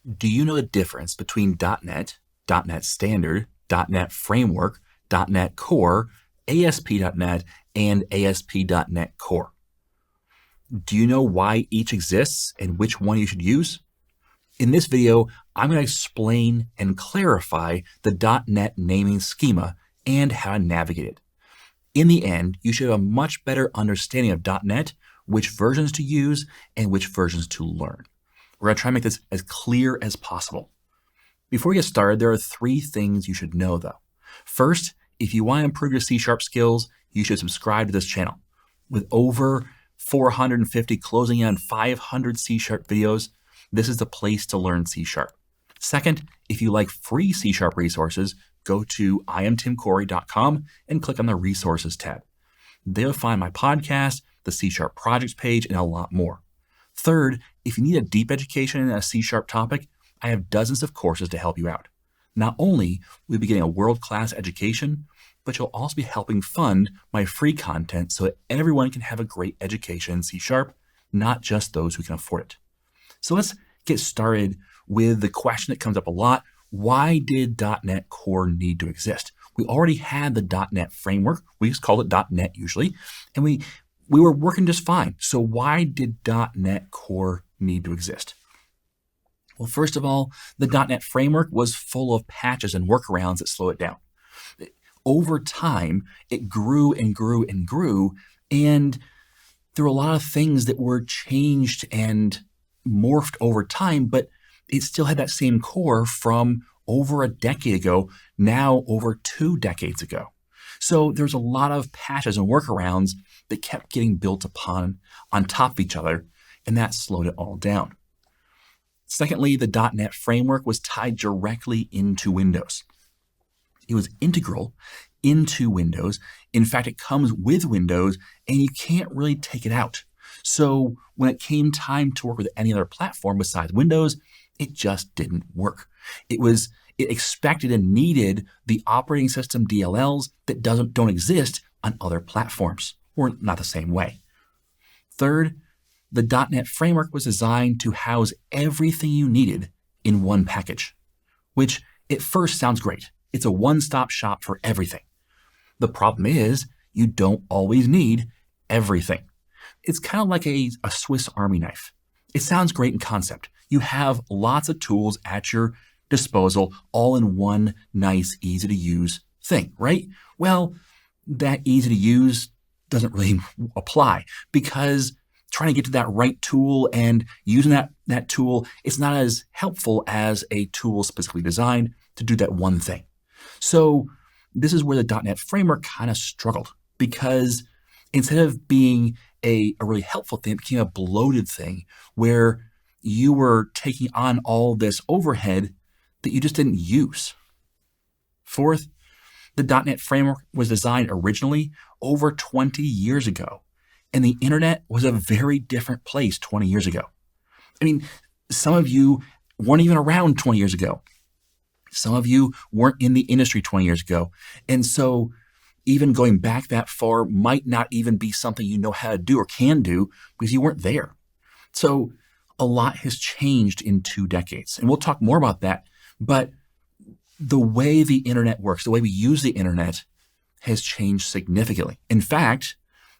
Do you know the difference between .NET, .NET Standard, .NET Framework, .NET Core, ASP.NET, and ASP.NET Core? Do you know why each exists and which one you should use? In this video, I'm going to explain and clarify the .NET naming schema and how to navigate it. In the end, you should have a much better understanding of .NET, which versions to use, and which versions to learn. We're going to try and make this as clear as possible. Before we get started, there are 3 things you should know though. First, if you want to improve your C# skills, you should subscribe to this channel. With over 450 closing in on 500 C# videos, this is the place to learn C#. Second, if you like free C# resources, go to iamtimcorey.com and click on the resources tab. There you'll find my podcast, the C# projects page, and a lot more. Third, if you need a deep education in a C# topic, I have dozens of courses to help you out. Not only will you be getting a world-class education, but you'll also be helping fund my free content so that everyone can have a great education in C#, not just those who can afford it. So let's get started with the question that comes up a lot. Why did .NET Core need to exist? We already had the .NET framework. We just called it .NET usually, and we were working just fine. So why did .NET Core need to exist? Well, first of all, the .NET framework was full of patches and workarounds that slow it down. Over time, it grew and grew and grew, and there were a lot of things that were changed and morphed over time, but it still had that same core from over a decade ago, now over 2 decades ago. So there's a lot of patches and workarounds that kept getting built upon on top of each other, and that slowed it all down. Secondly, the .NET framework was tied directly into Windows. It was integral into Windows. In fact, it comes with Windows, and you can't really take it out. So when it came time to work with any other platform besides Windows, it just didn't work. It expected and needed the operating system DLLs that don't exist on other platforms, or not the same way. Third, the .NET framework was designed to house everything you needed in one package, which at first sounds great. It's a one-stop shop for everything. The problem is you don't always need everything. It's kind of like a Swiss Army knife. It sounds great in concept. You have lots of tools at your disposal, all in one nice, easy to use thing, right? Well, that easy to use doesn't really apply because trying to get to that right tool and using that tool, it's not as helpful as a tool specifically designed to do that one thing. So this is where the .NET framework kind of struggled because instead of being a really helpful thing, it became a bloated thing where you were taking on all this overhead that you just didn't use. Fourth, the .NET framework was designed originally over 20 years ago, and the internet was a very different place 20 years ago. I mean, some of you weren't even around 20 years ago. Some of you weren't in the industry 20 years ago. And so even going back that far might not even be something you know how to do or can do because you weren't there. So a lot has changed in 2 decades. And we'll talk more about that. But the way the internet works, the way we use the internet has changed significantly. In fact,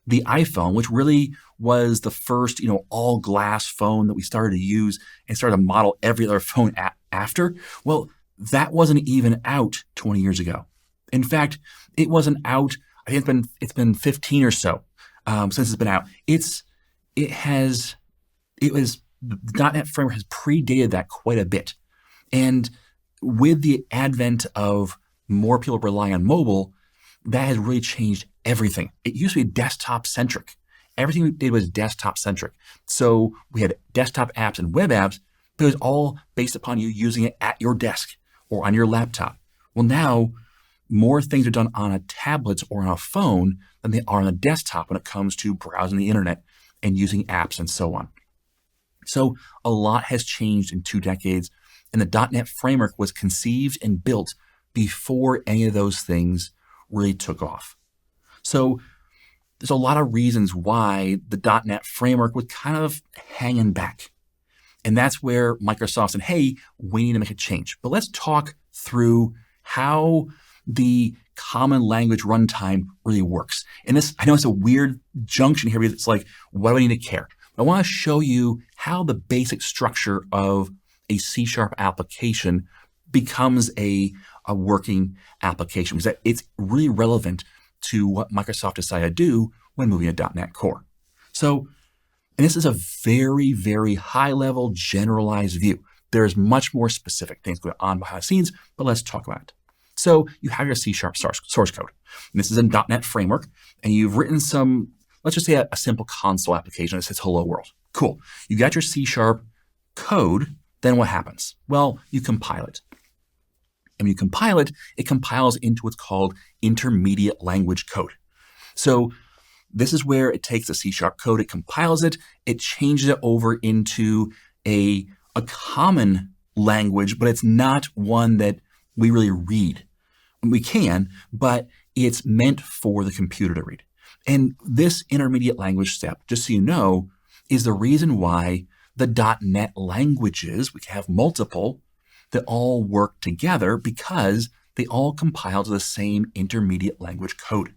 the iPhone, which really was the first, all glass phone that we started to use and started to model every other phone after, well, that wasn't even out 20 years ago. In fact, it wasn't out. I think it's been 15 or so since it's been out. The .NET framework has predated that quite a bit. And with the advent of more people relying on mobile, that has really changed everything. It used to be desktop centric. Everything we did was desktop centric. So we had desktop apps and web apps, but it was all based upon you using it at your desk or on your laptop. Well, now more things are done on a tablet or on a phone than they are on a desktop when it comes to browsing the internet and using apps and so on. So a lot has changed in 2 decades, and the .NET framework was conceived and built before any of those things really took off. So there's a lot of reasons why the .NET framework was kind of hanging back. And that's where Microsoft said, hey, we need to make a change. But let's talk through how the common language runtime really works. And this, I know it's a weird junction here because it's like, why do I need to care? I want to show you how the basic structure of a C# application becomes a working application, because it's really relevant to what Microsoft decided to do when moving to .NET Core. So, and this is a very, very high-level, generalized view. There's much more specific things going on behind the scenes, but let's talk about it. So you have your C# source code. And this is in .NET Framework, and you've written some, let's just say a simple console application that says hello world. Cool. You got your C# code, then what happens? Well, you compile it. And when you compile it, it compiles into what's called intermediate language code. So this is where it takes the C# code, it compiles it, it changes it over into a common language, but it's not one that we really read. We can, but it's meant for the computer to read. And this intermediate language step, just so you know, is the reason why the .NET languages, we have multiple, that all work together because they all compile to the same intermediate language code.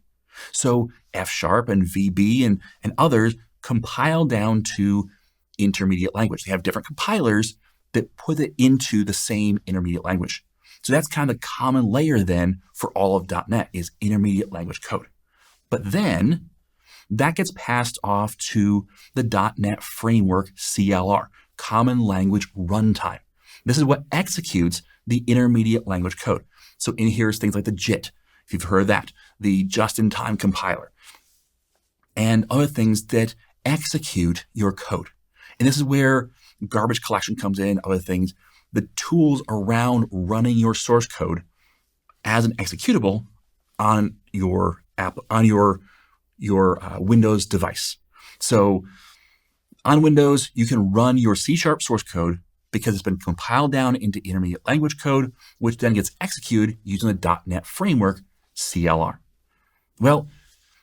So F# and VB and others compile down to intermediate language. They have different compilers that put it into the same intermediate language. So that's kind of the common layer then for all of .NET is intermediate language code. But then that gets passed off to the .NET Framework CLR, Common Language Runtime. This is what executes the intermediate language code. So in here is things like the JIT, if you've heard of that, the just-in-time compiler, and other things that execute your code. And this is where garbage collection comes in, other things, the tools around running your source code as an executable on your app, on your Windows device. So on Windows, you can run your C# source code because it's been compiled down into intermediate language code, which then gets executed using the .NET Framework CLR. Well,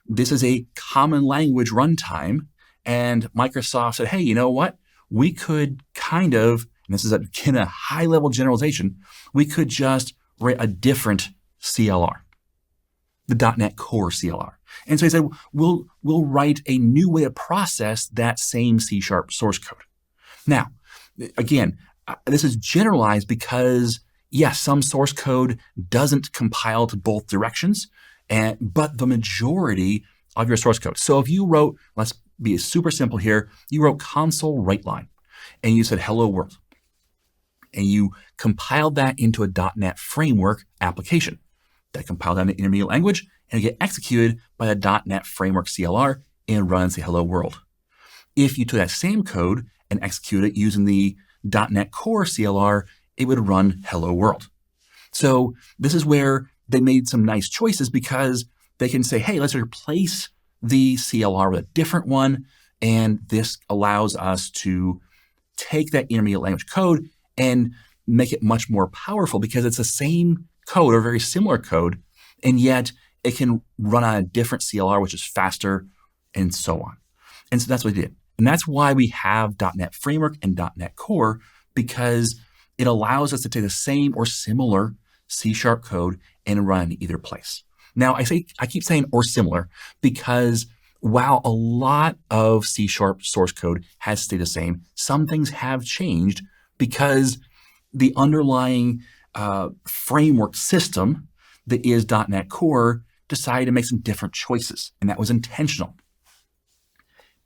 this is a common language runtime, and Microsoft said, hey, you know what? We could kind of, and this is again a high-level generalization, we could just write a different CLR, the .NET Core CLR. And so he said, we'll write a new way to process that same C# source code. Now, again, this is generalized because, yes, some source code doesn't compile to both directions, but the majority of your source code. So if you wrote, let's be super simple here, you wrote console write line, and you said hello world, and you compiled that into a .NET Framework application that compiled down to intermediate language, and it get executed by the .NET Framework CLR and runs the hello world. If you took that same code and execute it using the .NET Core CLR, it would run hello world. So this is where they made some nice choices because they can say, hey, let's replace the CLR with a different one. And this allows us to take that intermediate language code and make it much more powerful because it's the same code or very similar code, and yet it can run on a different CLR, which is faster, and so on. And so that's what they did. And that's why we have .NET Framework and .NET Core, because it allows us to take the same or similar C# code and run in either place. Now, I keep saying or similar because while a lot of C# source code has stayed the same, some things have changed because the underlying framework system that is .NET Core decided to make some different choices, and that was intentional.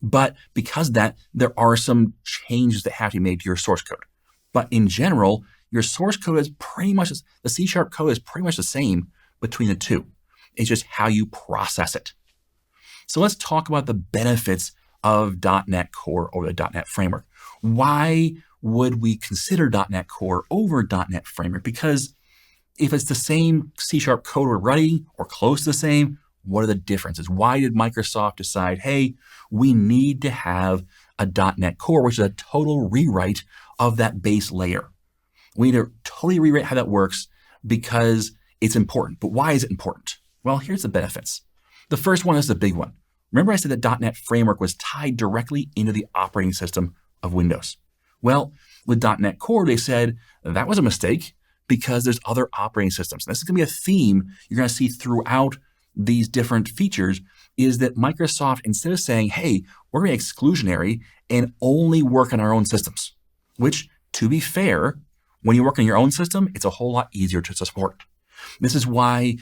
But because of that, there are some changes that have to be made to your source code. But in general, your source code is pretty much, the C# code is pretty much the same between the two. It's just how you process it. So let's talk about the benefits of .NET Core over the .NET Framework. Why would we consider .NET Core over .NET Framework? Because if it's the same C# code we're writing or close to the same, what are the differences? Why did Microsoft decide, hey, we need to have a .NET Core, which is a total rewrite of that base layer? We need to totally rewrite how that works because it's important. But why is it important? Well, here's the benefits. The first one is the big one. Remember I said that .NET Framework was tied directly into the operating system of Windows. Well, with .NET Core, they said that was a mistake because there's other operating systems. And this is going to be a theme you're going to see throughout these different features, is that Microsoft, instead of saying, hey, we're going to be exclusionary and only work on our own systems, which, to be fair, when you work on your own system, it's a whole lot easier to support. This is why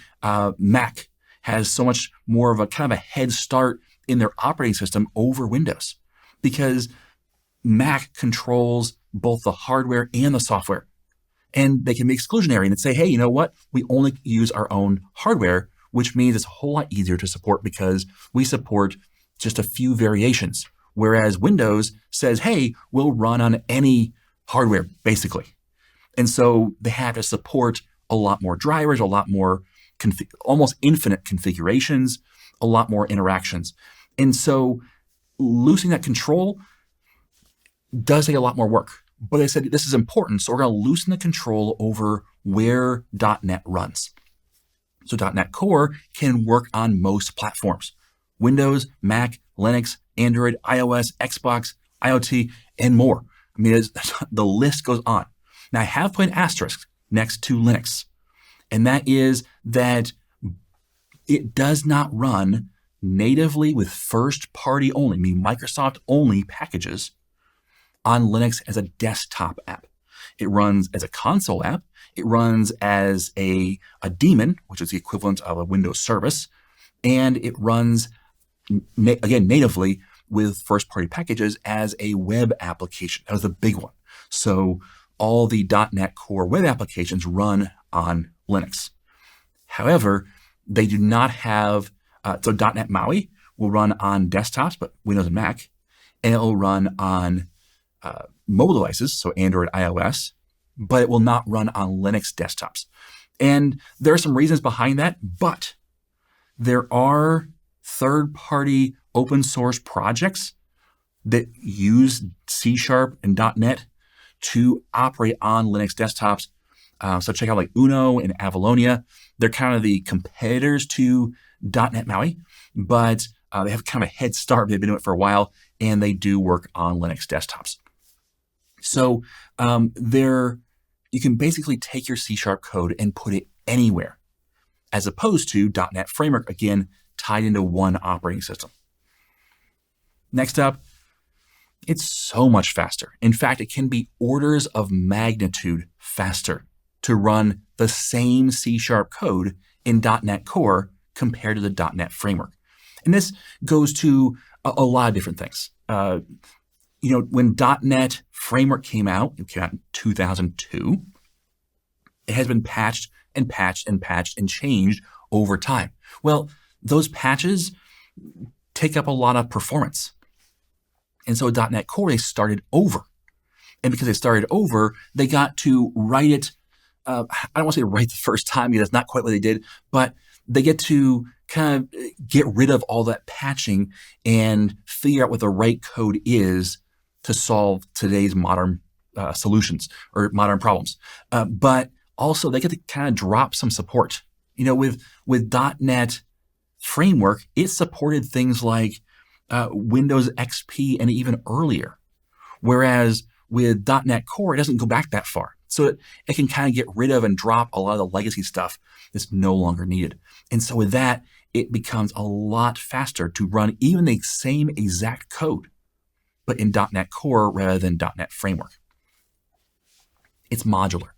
Mac has so much more of a kind of a head start in their operating system over Windows, because Mac controls both the hardware and the software. And they can be exclusionary and say, hey, you know what? We only use our own hardware, which means it's a whole lot easier to support because we support just a few variations. Whereas Windows says, hey, we'll run on any hardware, basically. And so they have to support a lot more drivers, a lot more, almost infinite configurations, a lot more interactions. And so loosening that control does take a lot more work. But they said this is important, so we're going to loosen the control over where .NET runs. So .NET Core can work on most platforms: Windows, Mac, Linux, Android, iOS, Xbox, IoT, and more. I mean, the list goes on. Now, I have put an asterisk next to Linux, and that is that it does not run natively with first-party only, meaning Microsoft-only packages on Linux as a desktop app. It runs as a console app. It runs as a daemon, which is the equivalent of a Windows service. And it runs, again, natively with first-party packages as a web application. That was the big one. So all the .NET Core web applications run on Linux. However, they do not have, so .NET MAUI will run on desktops, but Windows and Mac, and it will run on mobile devices, so Android, iOS, but it will not run on Linux desktops. And there are some reasons behind that, but there are third-party open source projects that use C# and .NET to operate on Linux desktops. So check out like Uno and Avalonia. They're kind of the competitors to .NET MAUI, but they have kind of a head start. They've been doing it for a while, and they do work on Linux desktops. So you can basically take your C# code and put it anywhere, as opposed to .NET Framework, again, tied into one operating system. Next up, it's so much faster. In fact, it can be orders of magnitude faster to run the same C# code in .NET Core compared to the .NET Framework. And this goes to a lot of different things. When .NET Framework came out in 2002, it has been patched and patched and patched and changed over time. Well, those patches take up a lot of performance. And so .NET Core, they started over. And because they started over, they got to write it, I don't want to say right the first time, because that's not quite what they did, but they get to kind of get rid of all that patching and figure out what the right code is to solve today's modern solutions or modern problems. But also they get to kind of drop some support. With .NET Framework, it supported things like Windows XP and even earlier. Whereas with .NET Core, it doesn't go back that far. So it can kind of get rid of and drop a lot of the legacy stuff that's no longer needed. And so with that, it becomes a lot faster to run even the same exact code, but in .NET Core rather than .NET Framework. It's modular.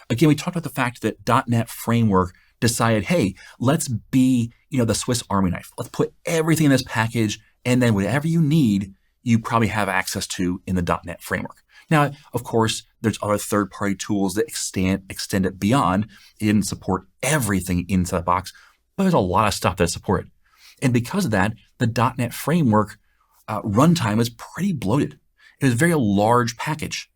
Again, we talked about the fact that .NET Framework decided, hey, let's be, the Swiss Army knife. Let's put everything in this package, and then whatever you need, you probably have access to in the .NET Framework. Now, of course, there's other third-party tools that extend it beyond. It didn't support everything inside the box, but there's a lot of stuff that's supported. And because of that, the .NET Framework runtime is pretty bloated. It was a very large package.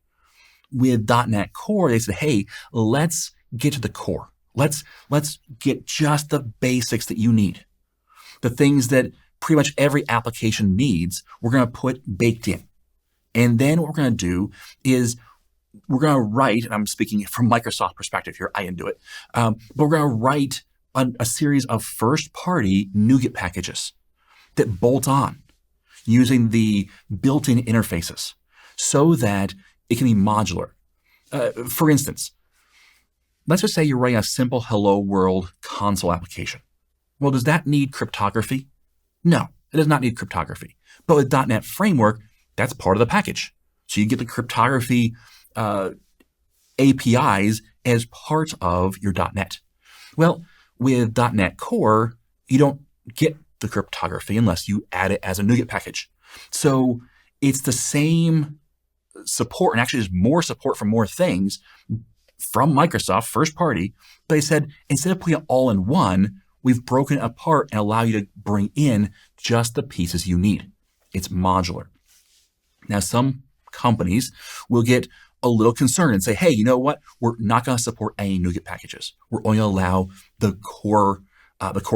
With .NET Core, they said, hey, let's get to the core. Let's get just the basics that you need. The things that pretty much every application needs, we're going to put baked in. And then what we're going to do is we're going to write, and I'm speaking from Microsoft perspective here, I didn't do it, but we're going to write a series of first-party NuGet packages that bolt on using the built-in interfaces so that It can be modular. For instance, let's just say you're writing a simple hello world console application. Well, does that need cryptography? No, it does not need cryptography. But with .NET Framework, that's part of the package. So you get the cryptography APIs as part of your .NET. Well, with .NET Core, you don't get the cryptography unless you add it as a NuGet package. So it's the same support, and actually there's more support for more things from Microsoft, first party, but they said instead of putting it all in one, we've broken it apart and allow you to bring in just the pieces you need. It's modular. Now, some companies will get a little concerned and say, hey, you know what? We're not going to support any NuGet packages. We're only going to allow the core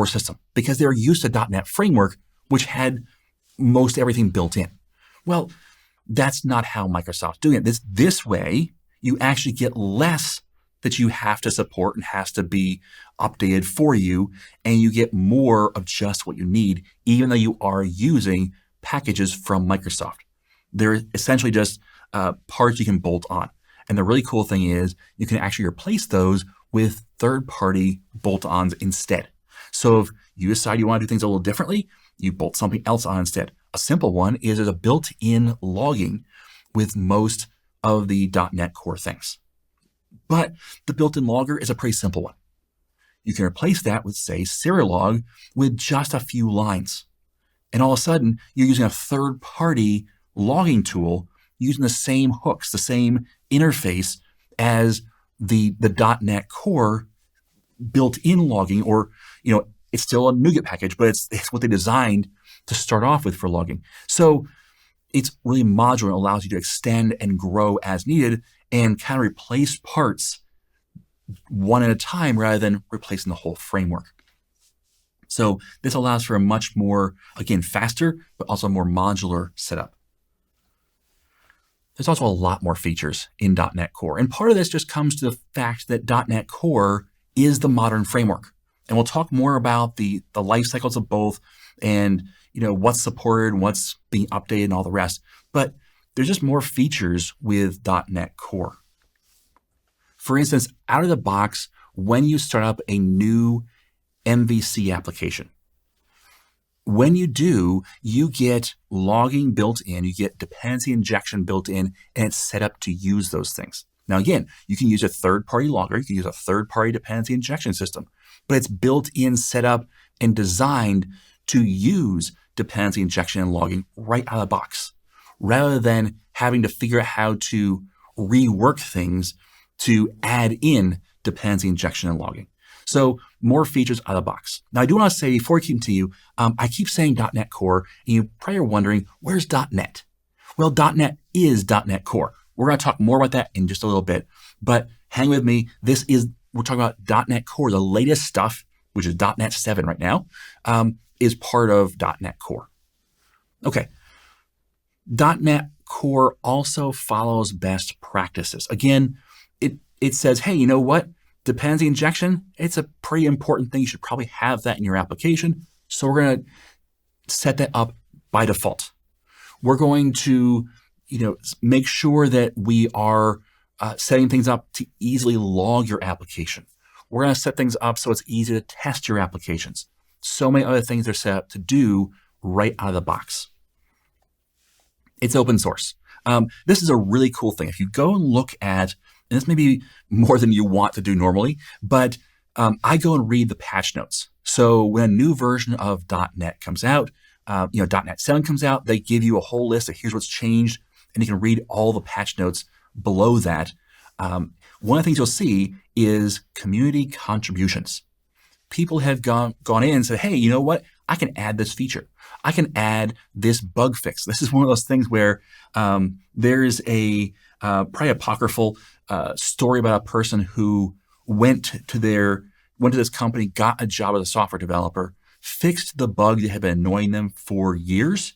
system because they're used to .NET Framework, which had most everything built in. Well, that's not how Microsoft's doing it. This way, you actually get less that you have to support and has to be updated for you, and you get more of just what you need, even though you are using packages from Microsoft. They're essentially just parts you can bolt on. And the really cool thing is you can actually replace those with third-party bolt-ons instead. So if you decide you want to do things a little differently, you bolt something else on instead. A simple one is there's a built-in logging with most of the .NET Core things. But the built-in logger is a pretty simple one. You can replace that with, say, Serialog with just a few lines. And all of a sudden, you're using a third-party logging tool using the same hooks, the same interface as the .NET Core built-in logging, or, it's still a NuGet package, but it's what they designed to start off with for logging. So it's really modular and allows you to extend and grow as needed and kind of replace parts one at a time rather than replacing the whole framework. So this allows for a much more, again, faster, but also more modular setup. There's also a lot more features in .NET Core. And part of this just comes to the fact that .NET Core is the modern framework. And we'll talk more about the life cycles of both and what's supported, what's being updated, and all the rest. But there's just more features with .NET Core. For instance, out of the box, when you start up a new MVC application, when you do, you get logging built in, you get dependency injection built in, and it's set up to use those things. Now, again, you can use a third-party logger, you can use a third-party dependency injection system, but it's built in, set up, and designed to use dependency injection and logging right out of the box, rather than having to figure out how to rework things to add in dependency injection and logging. So more features out of the box. Now, I do want to say, before I continue, I keep saying .NET Core, and you probably are wondering, where's .NET? Well, .NET is .NET Core. We're going to talk more about that in just a little bit, but hang with me. We're talking about .NET Core, the latest stuff, which is .NET 7 right now, is part of .NET Core. Okay. .NET Core also follows best practices. Again, it says, hey, you know what? Dependency injection, it's a pretty important thing. You should probably have that in your application. So we're going to set that up by default. We're going to make sure that we are setting things up to easily log your application. We're going to set things up so it's easy to test your applications. So many other things are set up to do right out of the box. It's open source. This is a really cool thing. If you go and look at, and this may be more than you want to do normally, but I go and read the patch notes. So when a new version of .NET comes out, .NET 7 comes out, they give you a whole list of here's what's changed, and you can read all the patch notes below that. One of the things you'll see is community contributions. People have gone in and said, hey, you know what? I can add this feature. I can add this bug fix. This is one of those things where there's a probably apocryphal story about a person who went to this company, got a job as a software developer, fixed the bug that had been annoying them for years,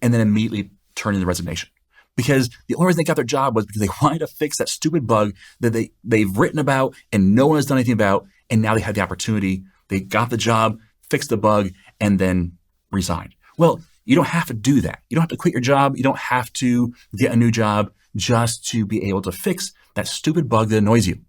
and then immediately turned in the resignation. Because the only reason they got their job was because they wanted to fix that stupid bug that they've written about and no one has done anything about, and now they had the opportunity. They got the job, fixed the bug, and then resigned. Well, You don't have to do that. You don't have to quit your job. You don't have to get a new job just to be able to fix that stupid bug that annoys you.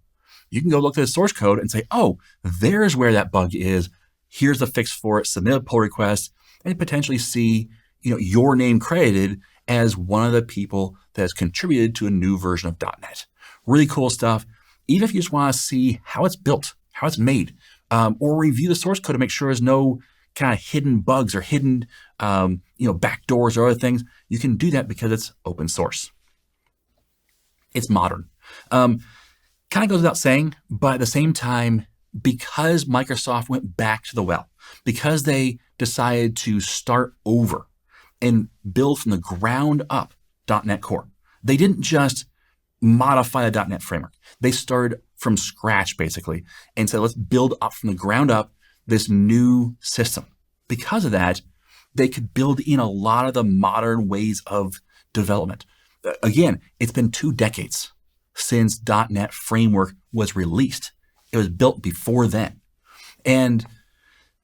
You can go look at the source code and say, oh, there's where that bug is. Here's the fix for it. Submit a pull request and potentially see, your name credited as one of the people that has contributed to a new version of .NET. Really cool stuff. Even if you just want to see how it's built, how it's made, or review the source code to make sure there's no kind of hidden bugs or hidden, backdoors or other things, you can do that because it's open source. It's modern. Kind of goes without saying, but at the same time, because Microsoft went back to the well, because they decided to start over and build from the ground up .NET Core, they didn't just modify the .NET framework. They started from scratch, basically, and said, let's build up from the ground up this new system. Because of that, they could build in a lot of the modern ways of development. Again, it's been 2 decades since .NET framework was released. It was built before then. And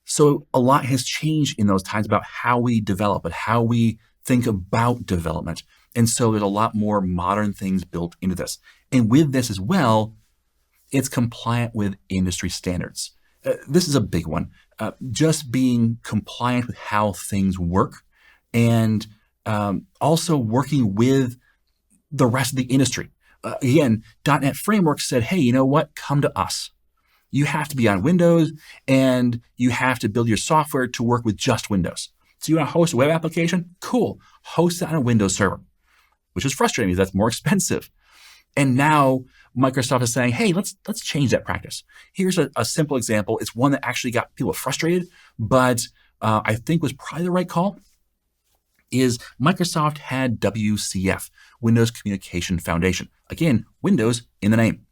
so a lot has changed in those times about how we develop and how we think about development. And so there's a lot more modern things built into this. And with this as well, it's compliant with industry standards. This is a big one. Just being compliant with how things work and also working with the rest of the industry. Again, .NET Framework said, hey, you know what? Come to us. You have to be on Windows and you have to build your software to work with just Windows. So you want to host a web application? Cool. Host it on a Windows server, which is frustrating because that's more expensive. And now Microsoft is saying, hey, let's change that practice. Here's a simple example. It's one that actually got people frustrated, but I think was probably the right call, is Microsoft had WCF, Windows Communication Foundation. Again, Windows in the name.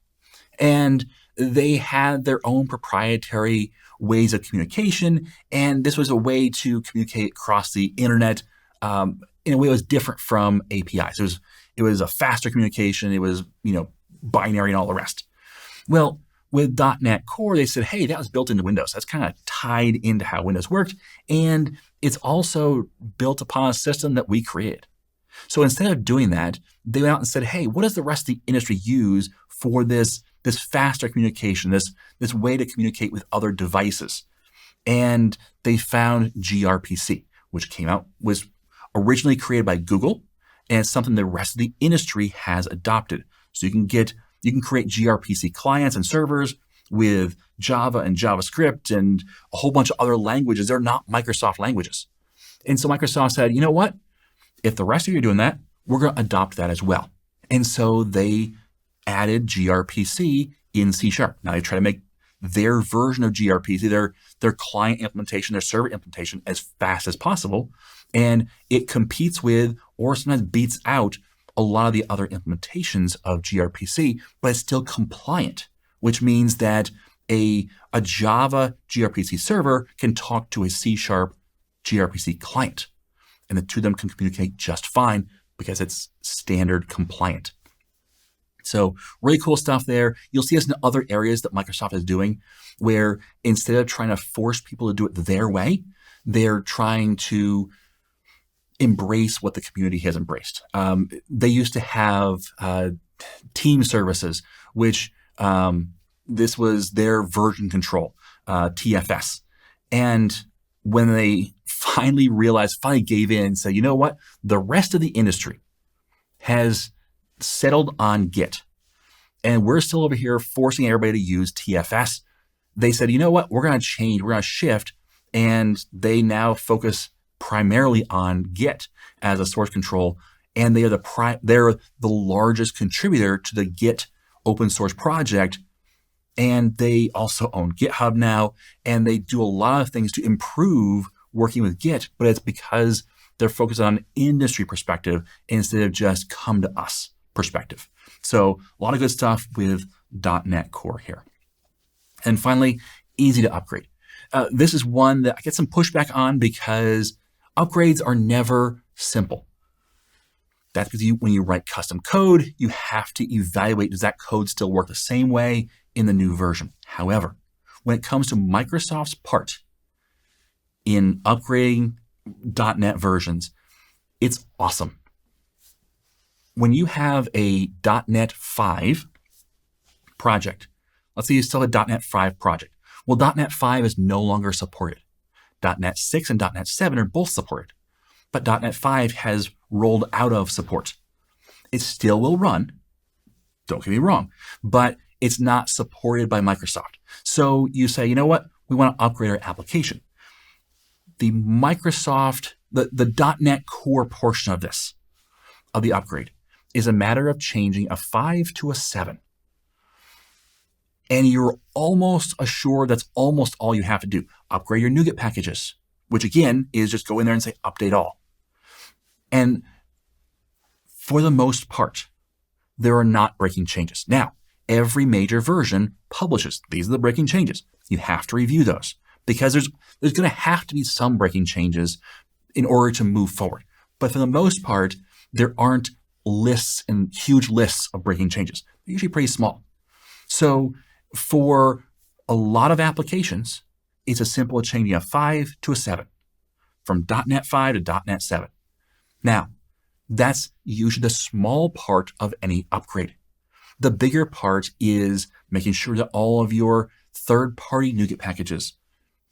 And they had their own proprietary ways of communication, and this was a way to communicate across the internet in a way that was different from APIs. It was a faster communication. It was, binary and all the rest. Well, with .NET Core, they said, hey, that was built into Windows. That's kind of tied into how Windows worked, and it's also built upon a system that we created. So instead of doing that, they went out and said, hey, what does the rest of the industry use for this faster communication, this way to communicate with other devices? And they found gRPC, which was originally created by Google, and it's something the rest of the industry has adopted. So you can create gRPC clients and servers with Java and JavaScript and a whole bunch of other languages. They're not Microsoft languages. And so Microsoft said, you know what? If the rest of you are doing that, we're going to adopt that as well. And so they added gRPC in C#. Now they try to make their version of gRPC, their client implementation, their server implementation as fast as possible. And it competes with, or sometimes beats out, a lot of the other implementations of gRPC, but it's still compliant, which means that a Java gRPC server can talk to a C# gRPC client. And the two of them can communicate just fine because it's standard compliant. So really cool stuff there. You'll see this in other areas that Microsoft is doing, where instead of trying to force people to do it their way, they're trying to embrace what the community has embraced. They used to have team services, which this was their version control, TFS. And when they finally gave in and said, you know what, the rest of the industry has settled on Git, and we're still over here forcing everybody to use TFS. They said, you know what, we're going to change, we're going to shift, and they now focus primarily on Git as a source control, and they're the largest contributor to the Git open source project, and they also own GitHub now, and they do a lot of things to improve working with Git, but it's because they're focused on an industry perspective instead of just come to us perspective. So a lot of good stuff with .NET Core here. And finally, easy to upgrade. This is one that I get some pushback on because upgrades are never simple. That's because when you write custom code, you have to evaluate, does that code still work the same way in the new version? However, when it comes to Microsoft's part in upgrading .NET versions, it's awesome. When you have a .NET 5 project, let's say you still have a .NET 5 project. Well, .NET 5 is no longer supported. .NET 6 and .NET 7 are both supported, but .NET 5 has rolled out of support. It still will run, don't get me wrong, but it's not supported by Microsoft. So you say, you know what? We want to upgrade our application. The Microsoft, the .NET Core portion of this, of the upgrade, is a matter of changing a 5 to a 7. And you're almost assured that's almost all you have to do. Upgrade your NuGet packages, which again is just go in there and say update all. And for the most part, there are not breaking changes. Now, every major version publishes, these are the breaking changes. You have to review those because there's going to have to be some breaking changes in order to move forward. But for the most part, there aren't lists and huge lists of breaking changes. They're usually pretty small. So for a lot of applications, it's as simple as changing a 5 to a 7, from .NET 5 to .NET 7. Now, that's usually the small part of any upgrade. The bigger part is making sure that all of your third-party NuGet packages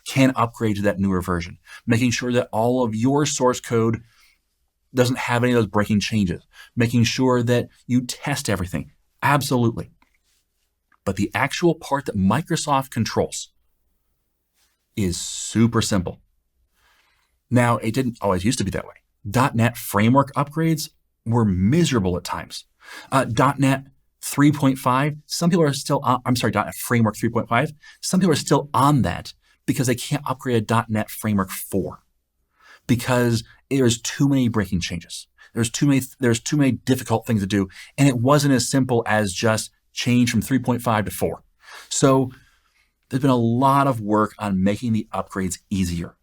can upgrade to that newer version, making sure that all of your source code doesn't have any of those breaking changes, making sure that you test everything. Absolutely. But the actual part that Microsoft controls is super simple. Now, it didn't always used to be that way. .NET Framework upgrades were miserable at times. .NET 3.5, some people are still on, .NET Framework 3.5, some people are still on that because they can't upgrade a .NET Framework 4 because there's too many breaking changes. There's too many difficult things to do, and it wasn't as simple as just change from 3.5 to 4. So there's been a lot of work on making the upgrades easier.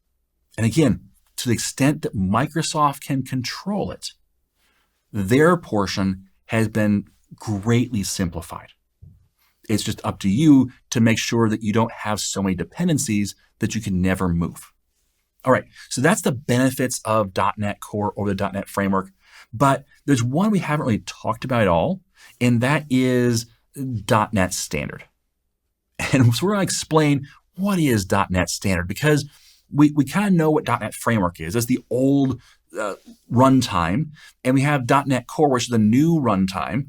And again, to the extent that Microsoft can control it, their portion has been greatly simplified. It's just up to you to make sure that you don't have so many dependencies that you can never move. All right, so that's the benefits of .NET Core or the .NET Framework. But there's one we haven't really talked about at all, and that is .NET Standard. And so we're going to explain what is .NET Standard, because we kind of know what .NET Framework is. That's the old runtime, and we have .NET Core, which is the new runtime,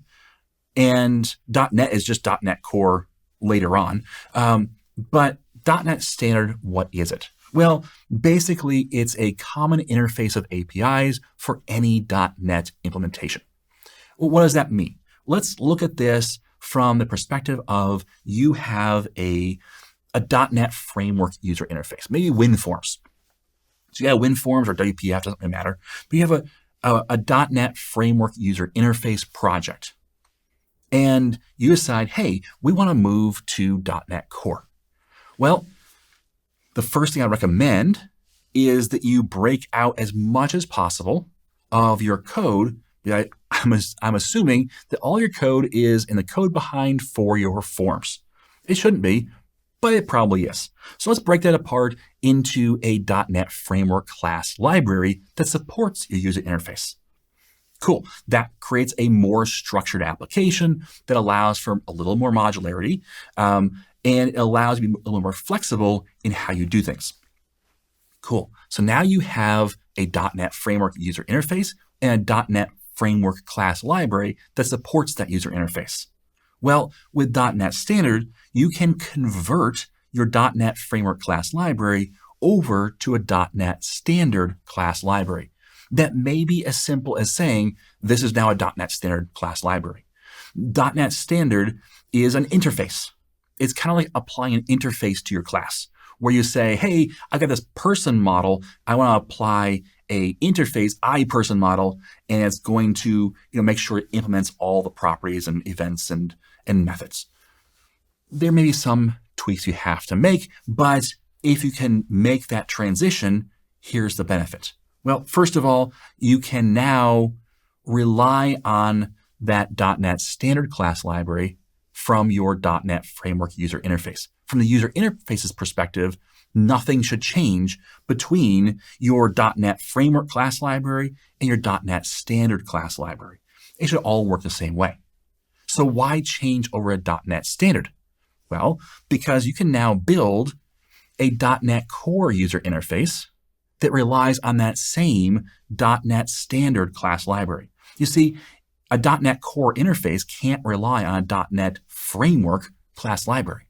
and .NET is just .NET Core later on. But .NET Standard, what is it? Well, basically, it's a common interface of APIs for any .NET implementation. Well, what does that mean? Let's look at this from the perspective of you have a .NET Framework user interface, maybe WinForms. So yeah, WinForms or WPF, doesn't really matter. But you have a .NET Framework user interface project. And you decide, hey, we want to move to .NET Core. Well, the first thing I recommend is that you break out as much as possible of your code. I'm assuming that all your code is in the code behind for your forms. It shouldn't be, but it probably is. So let's break that apart into a .NET Framework class library that supports your user interface. Cool. That creates a more structured application that allows for a little more modularity, and it allows you to be a little more flexible in how you do things. Cool. So now you have a .NET Framework user interface and a .NET Framework class library that supports that user interface. Well, with .NET Standard, you can convert your .NET Framework class library over to a .NET Standard class library. That may be as simple as saying, this is now a .NET Standard class library. .NET Standard is an interface. It's kind of like applying an interface to your class, where you say, hey, I've got this person model. I want to apply a interface iPerson model, and it's going to make sure it implements all the properties and events and methods. There may be some tweaks you have to make, but if you can make that transition, here's the benefit. Well, first of all, you can now rely on that .NET Standard class library from your .NET Framework user interface. From the user interface's perspective, Nothing should change between your .NET Framework class library and your .NET Standard class library. It should all work the same way. So why change over a .NET Standard? Well, because you can now build a .NET Core user interface that relies on that same .NET Standard class library. You see, a .NET Core interface can't rely on a .NET Framework class library.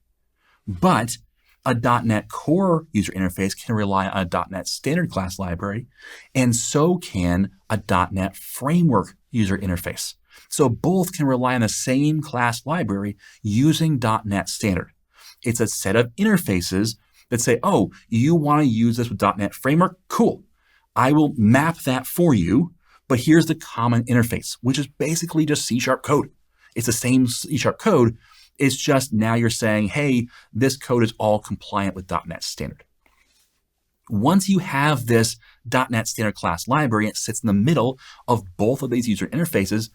But a .NET Core user interface can rely on a .NET Standard class library, and so can a .NET Framework user interface. So both can rely on the same class library using .NET Standard. It's a set of interfaces that say, oh, you want to use this with .NET Framework? Cool. I will map that for you, but here's the common interface, which is basically just C# code. It's the same C# code. It's just now you're saying, hey, this code is all compliant with .NET Standard. Once you have this .NET Standard class library, it sits in the middle of both of these user interfaces,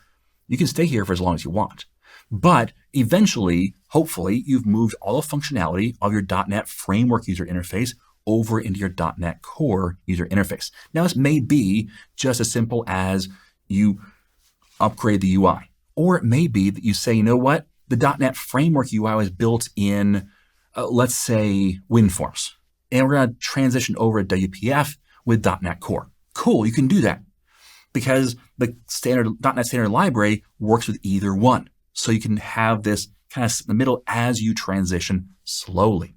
you can stay here for as long as you want. But eventually, hopefully, you've moved all the functionality of your .NET Framework user interface over into your .NET Core user interface. Now, this may be just as simple as you upgrade the UI. Or it may be that you say, you know what? The .NET Framework UI was built in, let's say, WinForms. And we're going to transition over to WPF with .NET Core. Cool, you can do that because the .NET Standard library works with either one. So you can have this kind of sit in the middle as you transition slowly.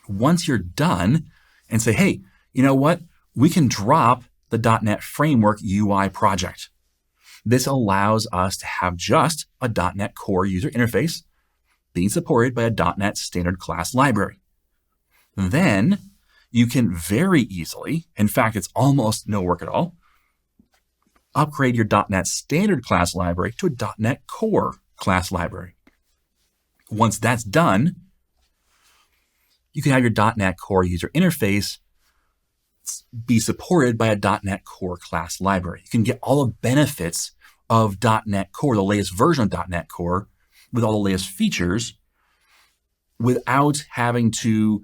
Once you're done and say, hey, you know what? We can drop the .NET Framework UI project. This allows us to have just a .NET Core user interface being supported by a .NET Standard class library. Then you can very easily, in fact, it's almost no work at all, upgrade your .NET Standard class library to a .NET Core class library. Once that's done, you can have your .NET Core user interface be supported by a .NET Core class library. You can get all the benefits of .NET Core, the latest version of .NET Core, with all the latest features without having to,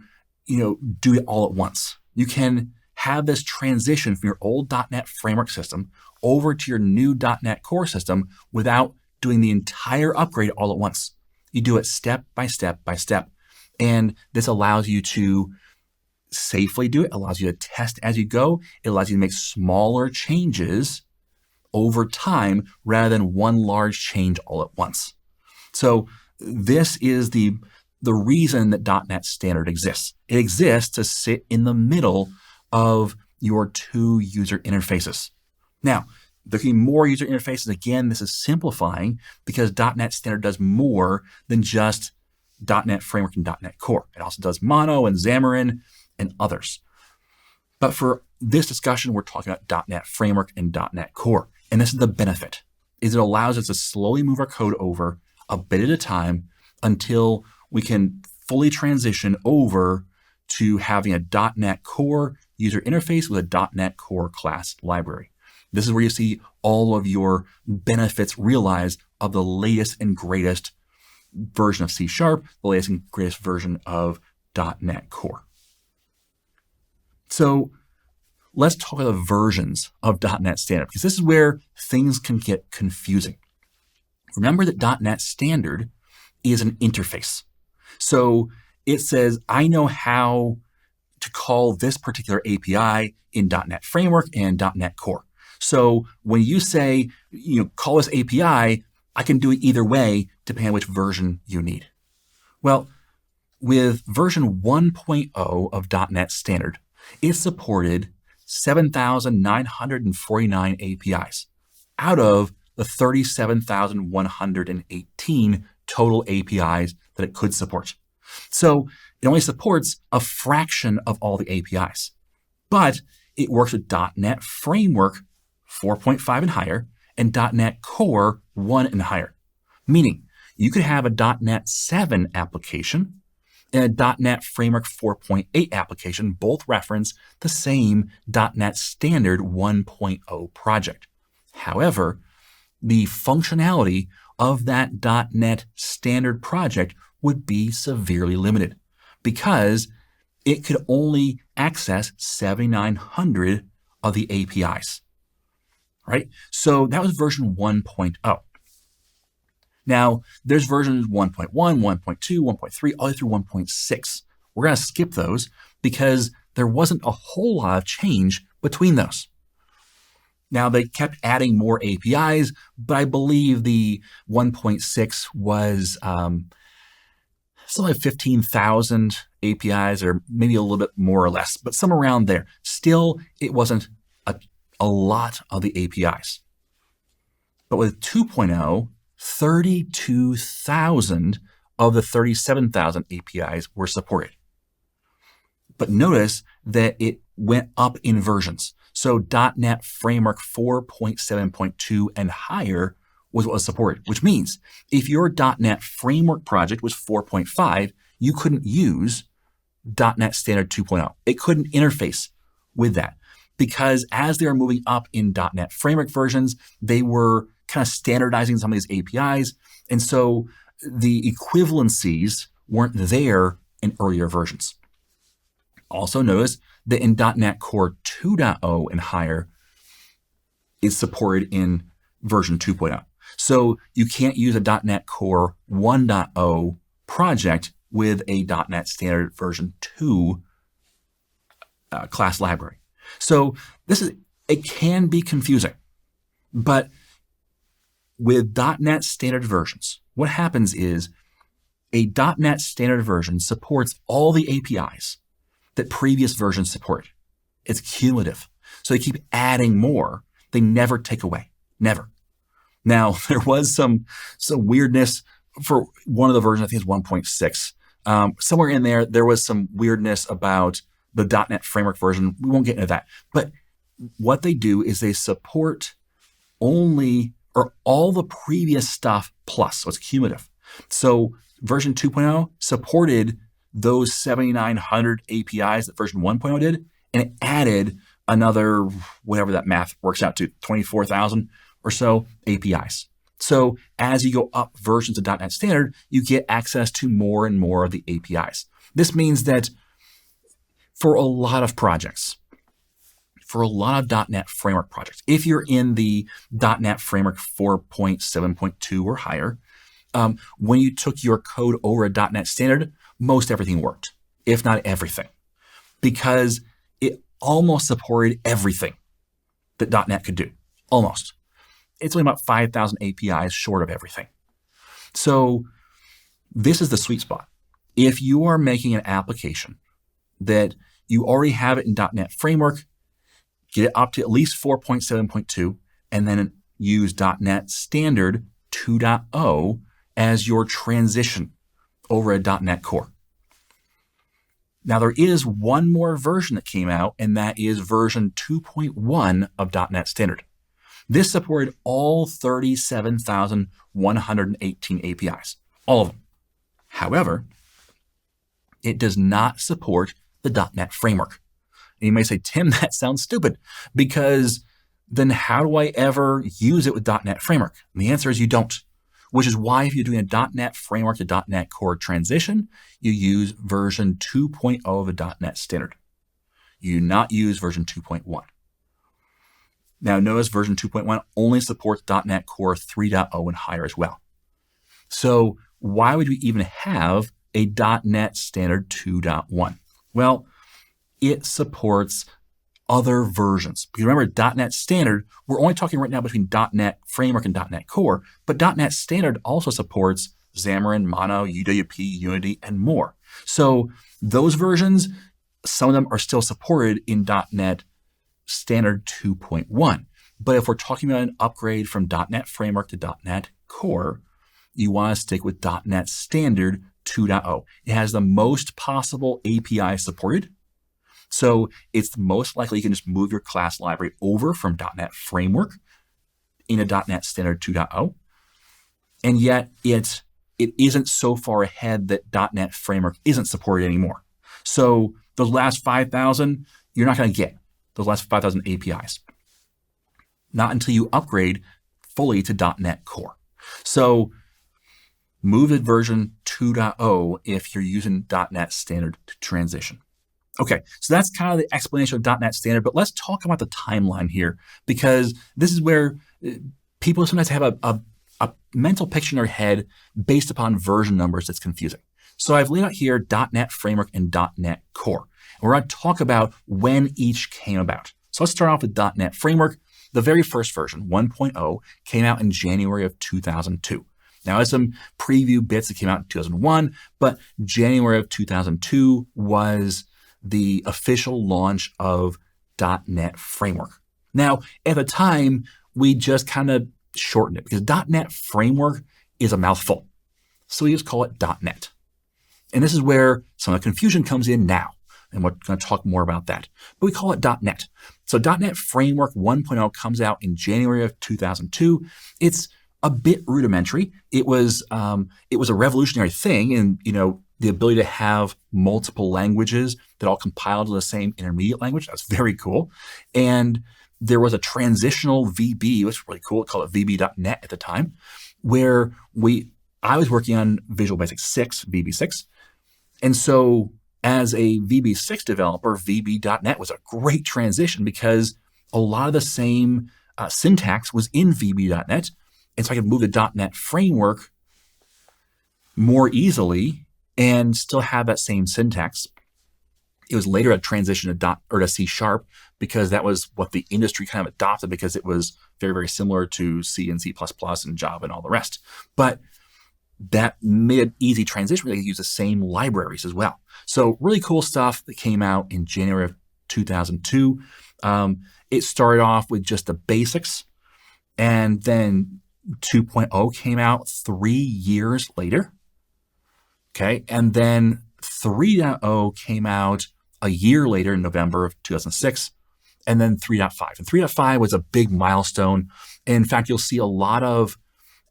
do it all at once. You can have this transition from your old .NET Framework system over to your new .NET Core system without doing the entire upgrade all at once. You do it step by step by step. And this allows you to safely do it, allows you to test as you go. It allows you to make smaller changes over time rather than one large change all at once. So this is the reason that .NET Standard exists. It exists to sit in the middle of your two user interfaces. Now, there can be more user interfaces. Again, this is simplifying because .NET Standard does more than just .NET Framework and .NET Core. It also does Mono and Xamarin and others. But for this discussion, we're talking about .NET Framework and .NET Core. And this is the benefit, is it allows us to slowly move our code over a bit at a time until we can fully transition over to having a .NET Core user interface with a .NET Core class library. This is where you see all of your benefits realized of the latest and greatest version of C#, the latest and greatest version of .NET Core. So let's talk about the versions of .NET Standard, because this is where things can get confusing. Remember that .NET Standard is an interface. So it says, I know how to call this particular API in .NET Framework and .NET Core. So when you say, call this API, I can do it either way, depending on which version you need. Well, with version 1.0 of .NET Standard, it supported 7,949 APIs out of the 37,118 total APIs that it could support. So it only supports a fraction of all the APIs, but it works with .NET Framework 4.5 and higher and .NET Core 1 and higher, meaning you could have a .NET 7 application and a .NET Framework 4.8 application both reference the same .NET Standard 1.0 project. However, the functionality of that .NET Standard project would be severely limited because it could only access 7,900 of the APIs, right? So that was version 1.0. Now, there's versions 1.1, 1.2, 1.3, all the way through 1.6. We're going to skip those because there wasn't a whole lot of change between those. Now, they kept adding more APIs, but I believe the 1.6 was something like 15,000 APIs, or maybe a little bit more or less, but some around there. Still, it wasn't a lot of the APIs. But with 2.0, 32,000 of the 37,000 APIs were supported. But notice that it went up in versions. So .NET Framework 4.7.2 and higher was what was supported, which means if your .NET Framework project was 4.5, you couldn't use .NET Standard 2.0. It couldn't interface with that because as they were moving up in .NET Framework versions, they were kind of standardizing some of these APIs. And so the equivalencies weren't there in earlier versions. Also notice that in .NET Core 2.0 and higher, it's supported in version 2.0. So you can't use a .NET Core 1.0 project with a .NET Standard version 2 class library. So it can be confusing, but with .NET Standard versions, what happens is a .NET Standard version supports all the APIs that previous versions support. It's cumulative. So they keep adding more. They never take away. Never. Now, there was some weirdness for one of the versions, I think it's 1.6. Somewhere in there was some weirdness about the .NET Framework version. We won't get into that. But what they do is they support only or all the previous stuff plus. So it's cumulative. So version 2.0 supported those 7,900 APIs that version 1.0 did, and it added another, whatever that math works out to, 24,000 or so APIs. So as you go up versions of .NET Standard, you get access to more and more of the APIs. This means that for a lot of projects, for a lot of .NET Framework projects, if you're in the .NET Framework 4.7.2 or higher, when you took your code over a .NET Standard, most everything worked, if not everything, because it almost supported everything that .NET could do, almost. It's only about 5,000 APIs short of everything. So this is the sweet spot. If you are making an application that you already have it in .NET Framework, get it up to at least 4.7.2, and then use .NET Standard 2.0 as your transition over a .NET Core. Now, there is one more version that came out, and that is version 2.1 of .NET Standard. This supported all 37,118 APIs, all of them. However, it does not support the .NET Framework. And you may say, Tim, that sounds stupid, because then how do I ever use it with .NET Framework? And the answer is you don't. Which is why if you're doing a .NET Framework to .NET Core transition, you use version 2.0 of a .NET Standard. You do not use version 2.1. Now notice version 2.1 only supports .NET Core 3.0 and higher as well. So why would we even have a .NET Standard 2.1? Well, it supports other versions. Because remember, .NET Standard, we're only talking right now between .NET Framework and .NET Core, but .NET Standard also supports Xamarin, Mono, UWP, Unity, and more. So those versions, some of them are still supported in .NET Standard 2.1. But if we're talking about an upgrade from .NET Framework to .NET Core, you want to stick with .NET Standard 2.0. It has the most possible API supported. So it's most likely you can just move your class library over from .NET Framework in a .NET Standard 2.0. And yet it isn't so far ahead that .NET Framework isn't supported anymore. So those last 5,000, you're not going to get those last 5,000 APIs. Not until you upgrade fully to .NET Core. So move to version 2.0 if you're using .NET Standard to transition. Okay, so that's kind of the explanation of .NET Standard, but let's talk about the timeline here, because this is where people sometimes have a mental picture in their head based upon version numbers that's confusing. So I've laid out here .NET Framework and .NET Core. And we're going to talk about when each came about. So let's start off with .NET Framework. The very first version, 1.0, came out in January of 2002. Now, there's some preview bits that came out in 2001, but January of 2002 was the official launch of .NET Framework. Now, at the time, we just kind of shortened it because .NET Framework is a mouthful. So we just call it .NET. And this is where some of the confusion comes in now. And we're going to talk more about that. But we call it .NET. So .NET Framework 1.0 comes out in January of 2002. It's a bit rudimentary. It was a revolutionary thing in, the ability to have multiple languages that all compile to the same intermediate language. That's very cool. And there was a transitional VB, which was really cool. It called it VB.NET at the time, where I was working on Visual Basic 6, VB6. And so as a VB6 developer, VB.NET was a great transition because a lot of the same syntax was in VB.NET. And so I could move the .NET Framework more easily and still have that same syntax. It was later a transition to C# because that was what the industry kind of adopted because it was very, very similar to C and C++ and Java and all the rest. But that made an easy transition. They could use the same libraries as well. So really cool stuff that came out in January of 2002. It started off with just the basics, and then 2.0 came out 3 years later. Okay, and then 3.0 came out a year later in November of 2006, and then 3.5. And 3.5 was a big milestone. And in fact, you'll see a lot of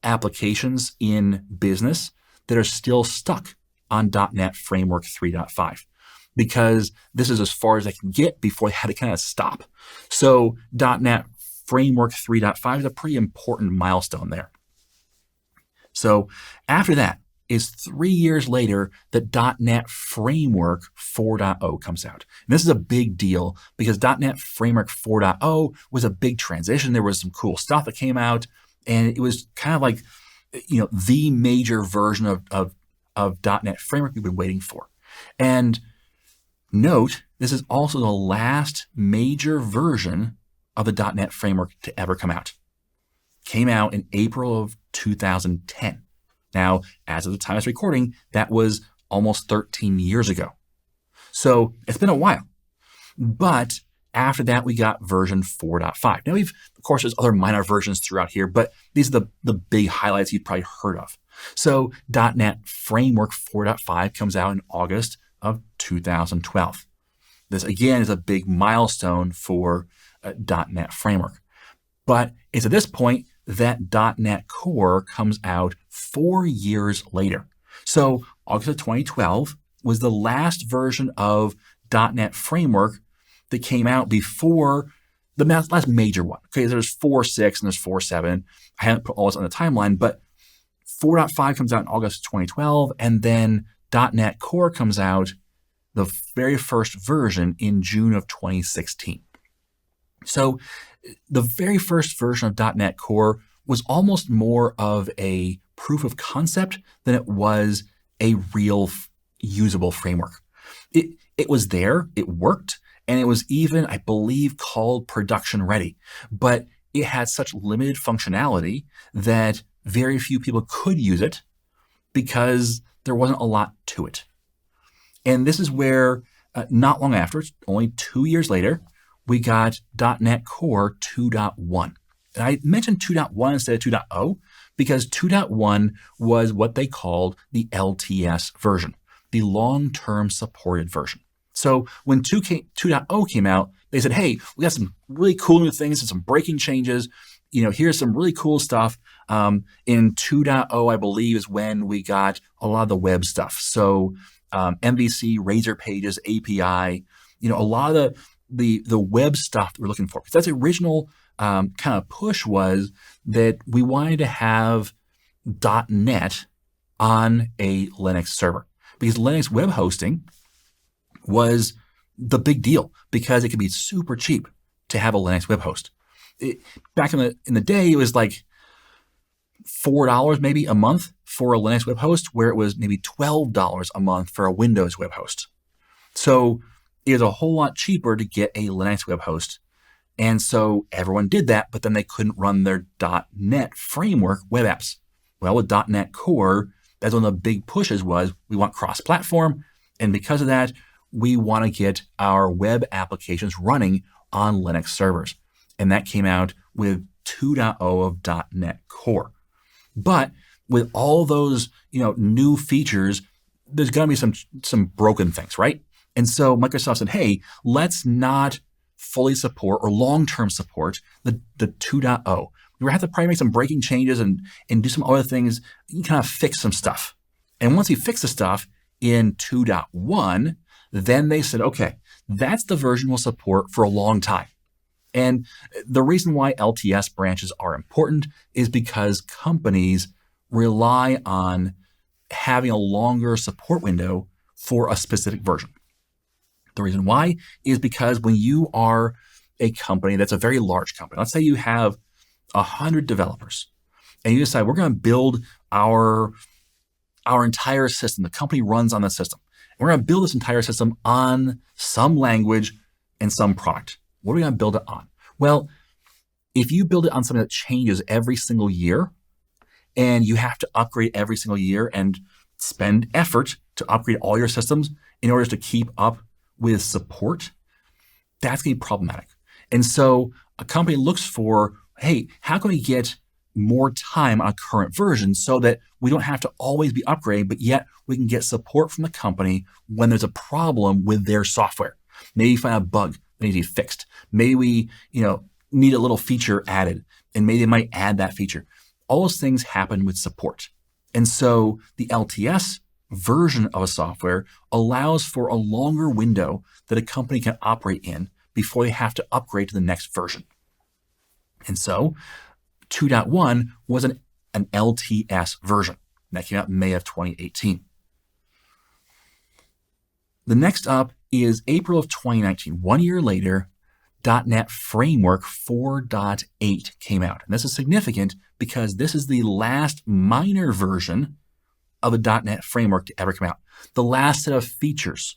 applications in business that are still stuck on .NET Framework 3.5 because this is as far as they can get before they had to kind of stop. So .NET Framework 3.5 is a pretty important milestone there. So after that is 3 years later that .NET Framework 4.0 comes out. And this is a big deal because .NET Framework 4.0 was a big transition. There was some cool stuff that came out, and it was kind of like, the major version of .NET Framework we've been waiting for. And note, this is also the last major version of the .NET Framework to ever come out. Came out in April of 2010. Now, as of the time of this recording, that was almost 13 years ago. So it's been a while. But after that, we got version 4.5. Now, of course, there's other minor versions throughout here, but these are the big highlights you've probably heard of. So .NET Framework 4.5 comes out in August of 2012. This, again, is a big milestone for .NET Framework. But it's at this point that .NET Core comes out 4 years later. So August of 2012 was the last version of .NET Framework that came out before the last major one. Okay, there's 4.6 and there's 4.7. I haven't put all this on the timeline, but 4.5 comes out in August of 2012, and then .NET Core comes out, the very first version, in June of 2016. So the very first version of .NET Core was almost more of a proof of concept than it was a real usable framework. It was there, it worked, and it was even, I believe, called production ready. But it had such limited functionality that very few people could use it because there wasn't a lot to it. And this is where, not long after, only 2 years later, we got .NET Core 2.1. And I mentioned 2.1 instead of 2.0 because 2.1 was what they called the LTS version, the long-term supported version. So when 2.0 came out, they said, hey, we got some really cool new things and some breaking changes. Here's some really cool stuff. In 2.0, I believe, is when we got a lot of the web stuff. So MVC, Razor Pages, API, a lot of the web stuff that we're looking for. Because that's the original kind of push was that we wanted to have .NET on a Linux server. Because Linux web hosting was the big deal because it can be super cheap to have a Linux web host. Back in the day, it was like $4 maybe a month for a Linux web host, where it was maybe $12 a month for a Windows web host. So it was a whole lot cheaper to get a Linux web host. And so everyone did that, but then they couldn't run their .NET framework web apps. Well, with .NET Core, that's one of the big pushes was we want cross-platform. And because of that, we want to get our web applications running on Linux servers. And that came out with 2.0 of .NET Core. But with all those, new features, there's going to be some broken things, right? And so Microsoft said, hey, let's not fully support or long-term support the 2.0. We're going to have to probably make some breaking changes and do some other things. You kind of fix some stuff. And once you fix the stuff in 2.1, then they said, okay, that's the version we'll support for a long time. And the reason why LTS branches are important is because companies rely on having a longer support window for a specific version. The reason why is because when you are a company that's a very large company, let's say you have 100 developers, and you decide we're going to build our entire system. The company runs on the system. We're going to build this entire system on some language and some product. What are we going to build it on? Well, if you build it on something that changes every single year, and you have to upgrade every single year and spend effort to upgrade all your systems in order to keep up with support, that's going to be problematic. And so a company looks for, hey, how can we get more time on a current version so that we don't have to always be upgrading, but yet we can get support from the company when there's a problem with their software. Maybe you find a bug that needs to be fixed. Maybe we, need a little feature added, and maybe they might add that feature. All those things happen with support. And so the LTS version of a software allows for a longer window that a company can operate in before they have to upgrade to the next version. And so 2.1 was an LTS version. That came out in May of 2018. The next up is April of 2019. 1 year later, .NET Framework 4.8 came out. And this is significant because this is the last minor version of a .NET Framework to ever come out. The last set of features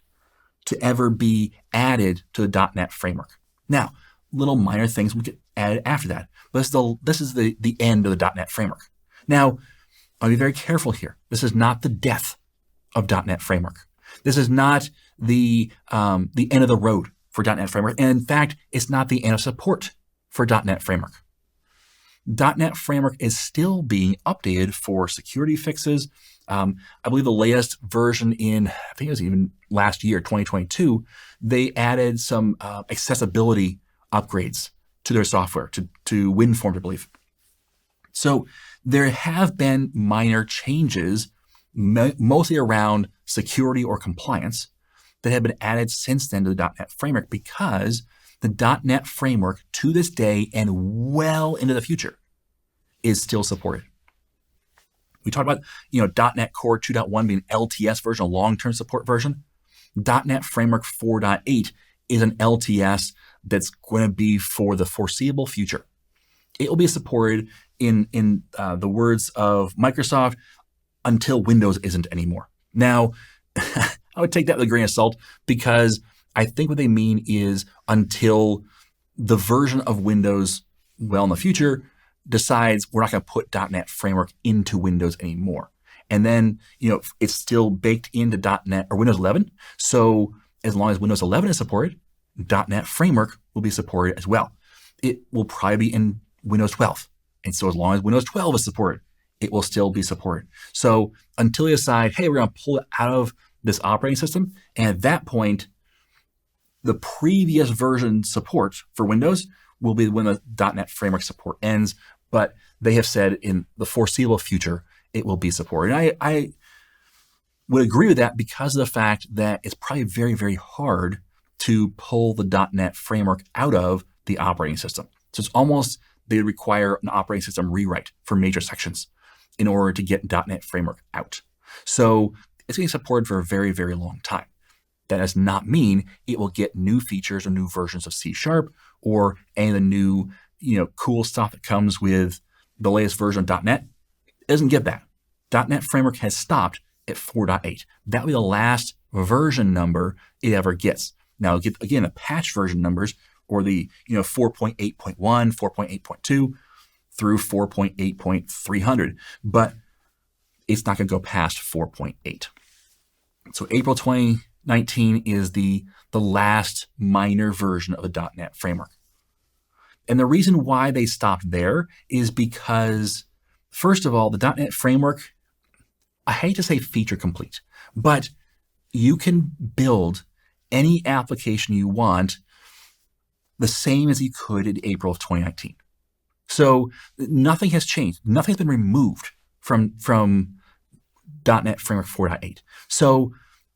to ever be added to the .NET Framework. Now, little minor things will get added after that. But this is the end of the .NET Framework. Now, I'll be very careful here. This is not the death of .NET Framework. This is not the end of the road for .NET Framework. And in fact, it's not the end of support for .NET Framework. .NET Framework is still being updated for security fixes. I believe the latest version I think it was even last year, 2022, they added some accessibility upgrades to their software, to WinForms, I believe. So there have been minor changes, mostly around security or compliance, that have been added since then to the .NET Framework because the .NET Framework to this day and well into the future is still supported. We talked about .NET Core 2.1 being an LTS version, a long-term support version. .NET Framework 4.8 is an LTS that's going to be for the foreseeable future. It will be supported in the words of Microsoft until Windows isn't anymore. Now, I would take that with a grain of salt because I think what they mean is until the version of Windows, well, in the future, decides we're not going to put .NET Framework into Windows anymore. And then, it's still baked into .NET or Windows 11. So as long as Windows 11 is supported, .NET Framework will be supported as well. It will probably be in Windows 12. And so as long as Windows 12 is supported, it will still be supported. So until you decide, hey, we're going to pull it out of this operating system, and at that point, the previous version support for Windows will be when the .NET Framework support ends, but they have said in the foreseeable future, it will be supported. And I would agree with that because of the fact that it's probably very, very hard to pull the .NET Framework out of the operating system. So it's almost, they require an operating system rewrite for major sections in order to get .NET Framework out. So it's being supported for a very, very long time. That does not mean it will get new features or new versions of C# or any of the new, cool stuff that comes with the latest version of .NET. It doesn't get that. .NET Framework has stopped at 4.8. That will be the last version number it ever gets. Now, it'll get, again, the patch version numbers or the 4.8.1, 4.8.2 through 4.8.300, but it's not going to go past 4.8. So April 2019 is the last minor version of the .NET Framework. And the reason why they stopped there is because, first of all, the .NET Framework, I hate to say feature complete, but you can build any application you want the same as you could in April of 2019. So nothing has changed. Nothing has been removed from .NET Framework 4.8. So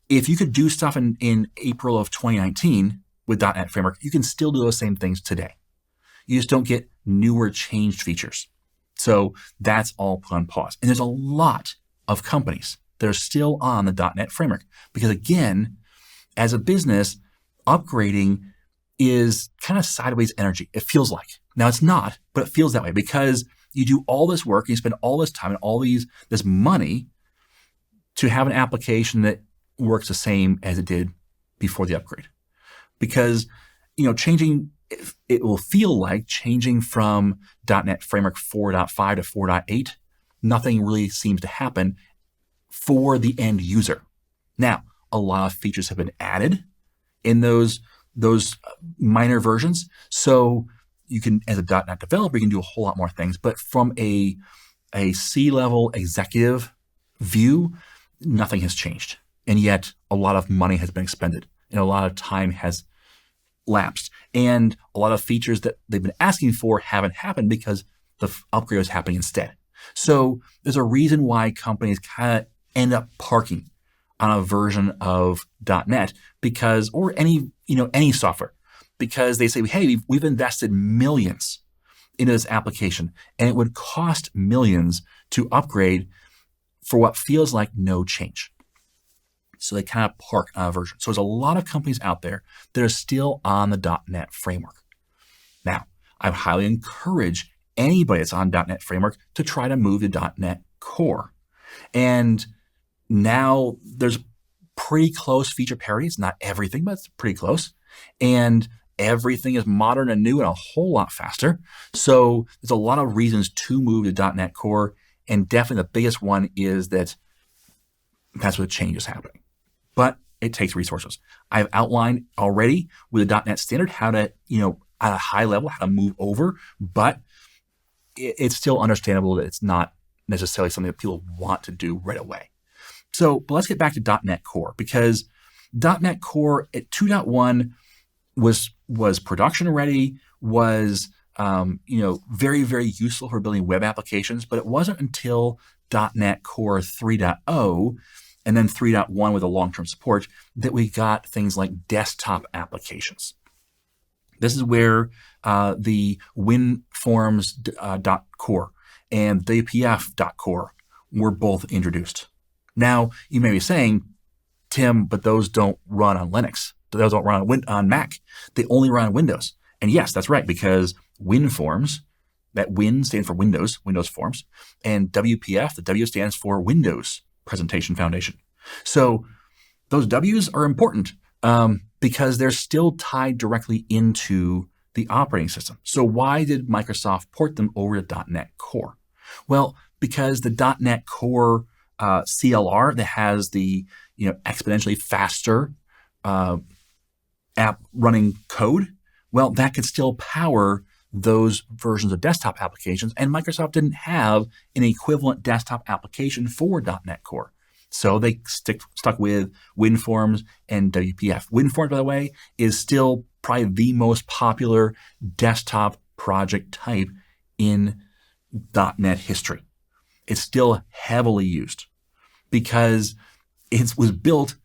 if you could do stuff in April of 2019 with .NET Framework, you can still do those same things today. You just don't get newer changed features. So that's all put on pause. And there's a lot of companies that are still on the .NET Framework because, again, as a business, upgrading is kind of sideways energy. It feels like. Now, it's not, but it feels that way because you do all this work, you spend all this time and all this money to have an application that works the same as it did before the upgrade. Because, changing, it will feel like changing from .NET Framework 4.5 to 4.8, nothing really seems to happen for the end user. Now, a lot of features have been added in those minor versions. So you can, as a .NET developer, you can do a whole lot more things. But from a C-level executive view, nothing has changed. And yet a lot of money has been expended and a lot of time has lapsed. And a lot of features that they've been asking for haven't happened because the upgrade is happening instead. So there's a reason why companies kind of end up parking on a version of .NET because, or any software, because they say, hey, we've invested millions into this application and it would cost millions to upgrade for what feels like no change. So they kind of park on a version. So there's a lot of companies out there that are still on the .NET Framework. Now, I highly encourage anybody that's on .NET Framework to try to move to .NET Core. And now there's pretty close feature parity. It's not everything, but it's pretty close. And everything is modern and new and a whole lot faster. So there's a lot of reasons to move to .NET Core. And definitely the biggest one is that's where the change is happening. But it takes resources. I've outlined already with the .NET Standard how to, at a high level, how to move over, but it's still understandable that it's not necessarily something that people want to do right away. But let's get back to .NET Core because .NET Core at 2.1 was production ready, was very, very useful for building web applications, but it wasn't until .NET Core 3.0 and then 3.1 with a long-term support that we got things like desktop applications. This is where the WinForms.core and WPF.core were both introduced. Now, you may be saying, Tim, but those don't run on Linux. Those don't run on Mac. They only run on Windows. And yes, that's right, because WinForms, that Win stands for Windows Forms, and WPF, the W stands for Windows Presentation Foundation. So those W's are important because they're still tied directly into the operating system. So why did Microsoft port them over to .NET Core? Well, because the .NET Core CLR that has the exponentially faster app running code, well, that could still power those versions of desktop applications, and Microsoft didn't have an equivalent desktop application for .NET Core. So they stuck with WinForms and WPF. WinForms, by the way, is still probably the most popular desktop project type in .NET history. It's still heavily used because it was built,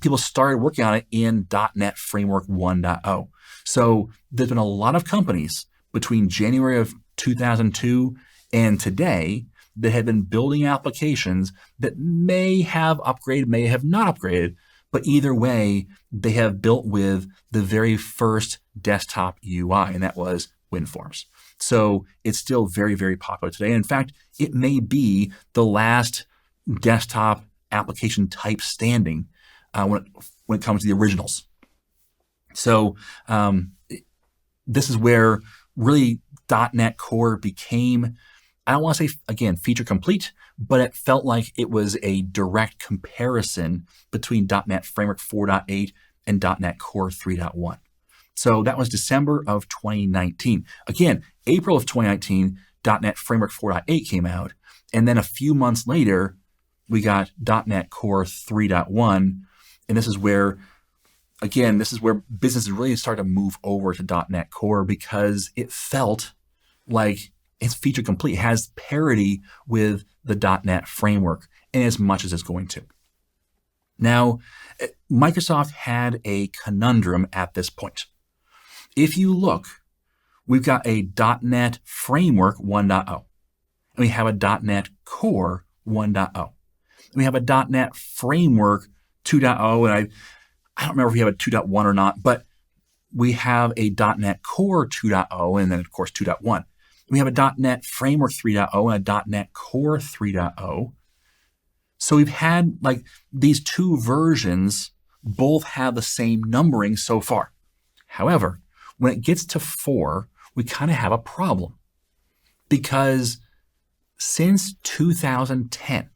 people started working on it in .NET Framework 1.0. So there's been a lot of companies between January of 2002 and today that have been building applications that may have upgraded, may have not upgraded, But either way, they have built with the very first desktop UI, and that was WinForms. So it's still very, very popular today. In fact, it may be the last desktop application type standing when it comes to the originals. So this is where really .NET Core became, I don't want to say, again, feature complete, but it felt like it was a direct comparison between .NET Framework 4.8 and .NET Core 3.1. So that was December of 2019. Again, April of 2019, .NET Framework 4.8 came out, and then a few months later, we got .NET Core 3.1, and this is where, again, this is where businesses really started to move over to .NET Core because it felt like it's feature complete. It has parity with the .NET framework in as much as it's going to. Now, Microsoft had a conundrum at this point. If you look, we've got a .NET Framework 1.0, and we have a .NET Core 1.0. And we have a .NET Framework 2.0, and I don't remember if we have a 2.1 or not, but we have a .NET Core 2.0, and then, of course, 2.1. We have a .NET Framework 3.0 and a .NET Core 3.0. So we've had like these two versions both have the same numbering so far. However, when it gets to 4, we kind of have a problem because since 2010,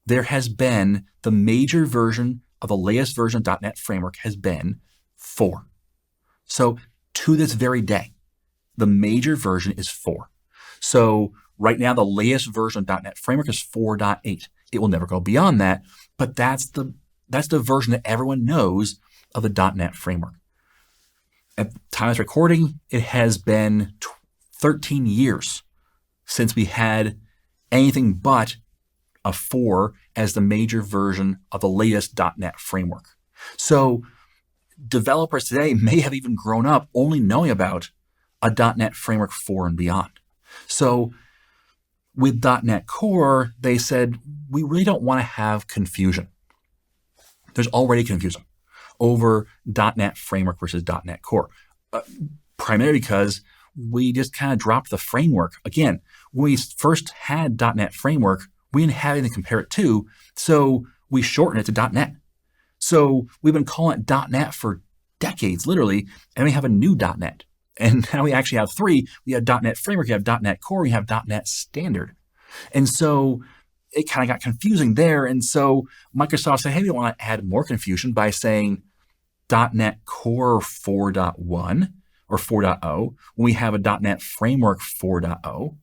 there has been the major version of the latest version of .NET Framework has been 4. So to this very day, the major version is 4. So right now, the latest version of .NET Framework is 4.8. It will never go beyond that, but that's the version that everyone knows of the .NET Framework. At the time of this recording, it has been 13 years since we had anything but a 4 as the major version of the latest .NET Framework. So developers today may have even grown up only knowing about a .NET Framework 4 and beyond. So with .NET Core, they said, we really don't want to have confusion. There's already confusion over .NET Framework versus .NET Core, primarily because we just kind of dropped the framework. Again, when we first had .NET Framework, we didn't have anything to compare it to, so we shortened it to .NET. So we've been calling it .NET for decades, literally, and we have a new .NET. And now we actually have 3. We have .NET Framework, we have .NET Core, we have .NET Standard. And so it kind of got confusing there. And so Microsoft said, hey, we don't want to add more confusion by saying .NET Core 4.1 or 4.0 when we have a .NET Framework 4.0.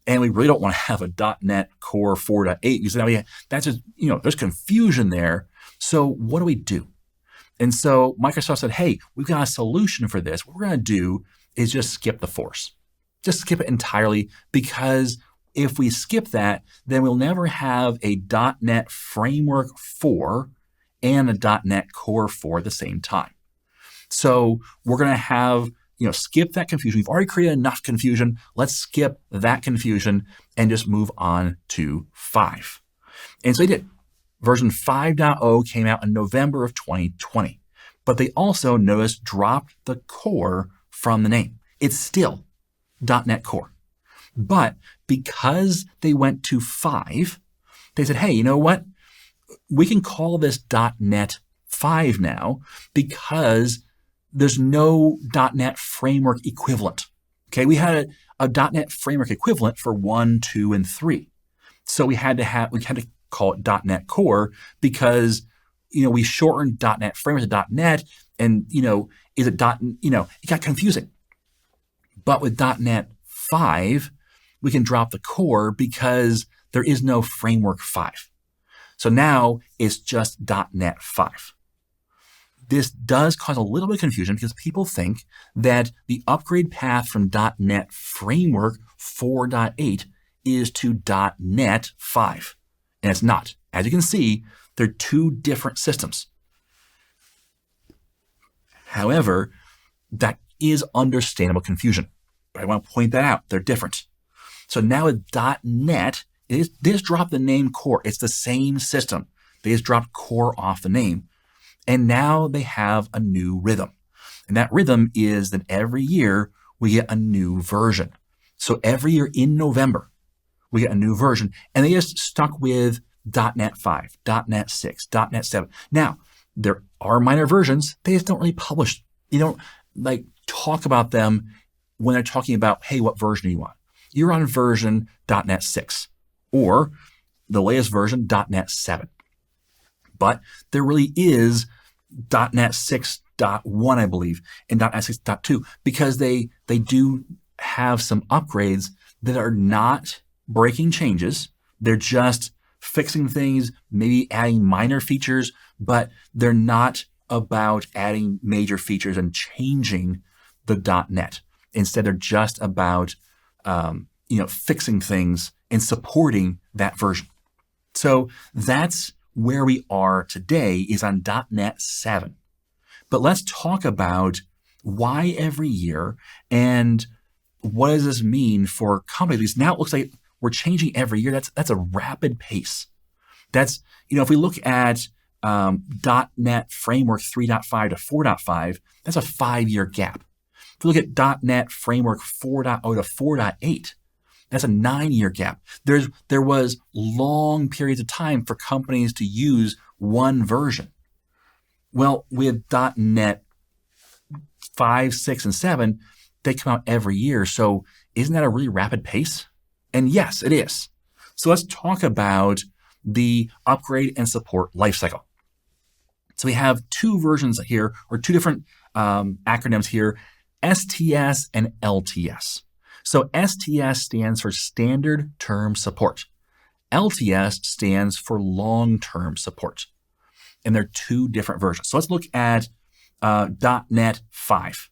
And we really don't want to have a .NET Core 4.8 because now that's just, there's confusion there. So what do we do? And so Microsoft said, hey, we've got a solution for this. What we're going to do is just skip the 4s. Just skip it entirely, because if we skip that, then we'll never have a .NET Framework 4 and a .NET Core 4 at the same time. So we're going to have, skip that confusion. We've already created enough confusion. Let's skip that confusion and just move on to 5. And so they did. Version 5.0 came out in November of 2020, but they also noticed dropped the core from the name. It's still .NET Core. But because they went to 5, they said, hey, you know what? We can call this .NET 5 now because there's no .NET Framework equivalent. Okay, we had a .NET Framework equivalent for 1, 2, and 3. So we had to call it .NET Core because, we shortened .NET Framework to .NET, and, is it it got confusing. But with .NET 5, we can drop the core because there is no Framework 5. So now it's just .NET 5. This does cause a little bit of confusion because people think that the upgrade path from .NET Framework 4.8 is to .NET 5. And it's not. As you can see, they're 2 different systems. However, that is understandable confusion. But I want to point that out. They're different. So now with .NET, they just dropped the name Core. It's the same system. They just dropped core off the name. And now they have a new rhythm. And that rhythm is that every year we get a new version. So every year in November, we get a new version. And they just stuck with .NET 5, .NET 6, .NET 7. Now, there are minor versions. They just don't really publish. You don't like talk about them when they're talking about, hey, what version do you want? You're on version .NET 6 or the latest version .NET 7. But there really is .NET 6.1, I believe, and .NET 6.2 because they do have some upgrades that are not breaking changes. They're just fixing things, maybe adding minor features, but they're not about adding major features and changing the .NET. Instead, they're just about fixing things and supporting that version. So that's where we are today, is on .NET 7. But let's talk about why every year and what does this mean for companies. Now it looks like we're changing every year. That's a rapid pace. That's, if we look at .NET Framework 3.5 to 4.5, that's a 5-year gap. If we look at .NET Framework 4.0 to 4.8, that's a 9-year gap. There was long periods of time for companies to use one version. Well, with .NET 5, 6, and 7, they come out every year. So isn't that a really rapid pace? And yes, it is. So let's talk about the upgrade and support lifecycle. So we have two versions here, or two different acronyms here, STS and LTS. So STS stands for Standard Term Support. LTS stands for Long-Term Support. And they're two different versions. So let's look at .NET 5.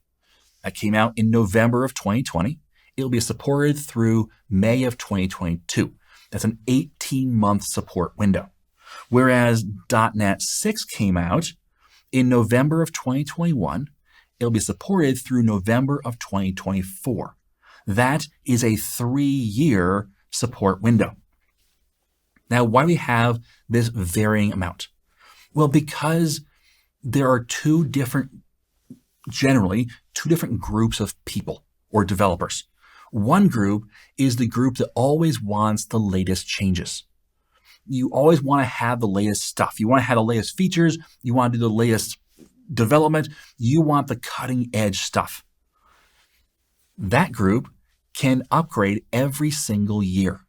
That came out in November of 2020. It'll be supported through May of 2022. That's an 18-month support window. Whereas .NET 6 came out in November of 2021. It'll be supported through November of 2024. That is a 3-year support window. Now, why do we have this varying amount? Well, because there are generally two different groups of people or developers. One group is the group that always wants the latest changes. You always want to have the latest stuff. You want to have the latest features. You want to do the latest development. You want the cutting edge stuff. That group can upgrade every single year.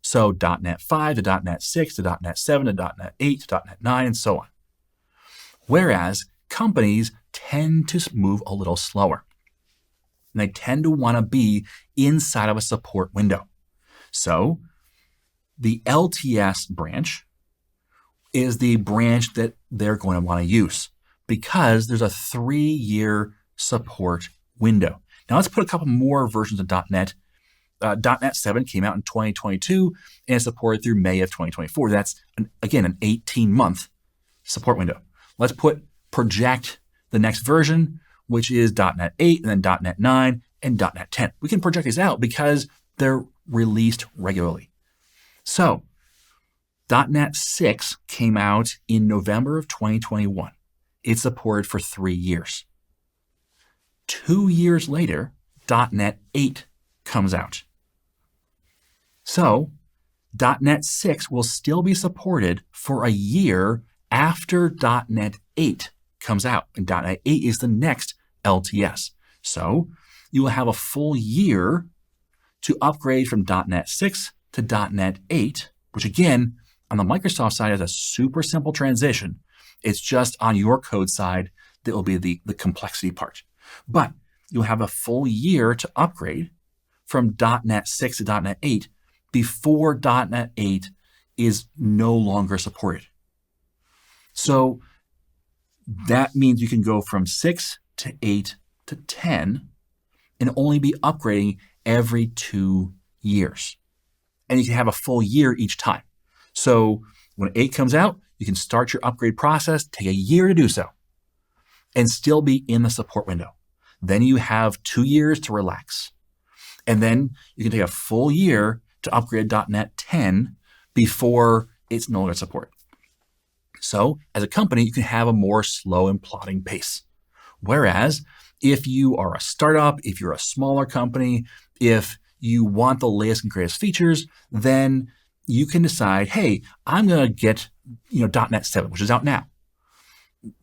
So .NET 5 to .NET 6 to .NET 7 to .NET 8 to .NET 9 and so on. Whereas companies tend to move a little slower. And they tend to want to be inside of a support window. So the LTS branch is the branch that they're going to want to use because there's a 3-year support window. Now let's put a couple more versions of .NET. .NET 7 came out in 2022 and is supported through May of 2024. That's, again, an 18-month support window. Let's project the next version, which is .NET 8 and then .NET 9 and .NET 10. We can project these out because they're released regularly. So .NET 6 came out in November of 2021. It's supported for 3 years. 2 years later, .NET 8 comes out. So .NET 6 will still be supported for a year after .NET 8 comes out. And .NET 8 is the next LTS. So you will have a full year to upgrade from .NET 6 to .NET 8, which again, on the Microsoft side is a super simple transition. It's just on your code side that will be the complexity part. But you'll have a full year to upgrade from .NET 6 to .NET 8 before .NET 8 is no longer supported. So that means you can go from 6 to 8 to 10 and only be upgrading every 2 years. And you can have a full year each time. So when 8 comes out, you can start your upgrade process, take a year to do so, and still be in the support window. Then you have 2 years to relax. And then you can take a full year to upgrade .NET 10 before it's no longer supported. So as a company, you can have a more slow and plodding pace. Whereas if you are a startup, if you're a smaller company, if you want the latest and greatest features, then you can decide, hey, I'm going to get .NET 7, which is out now.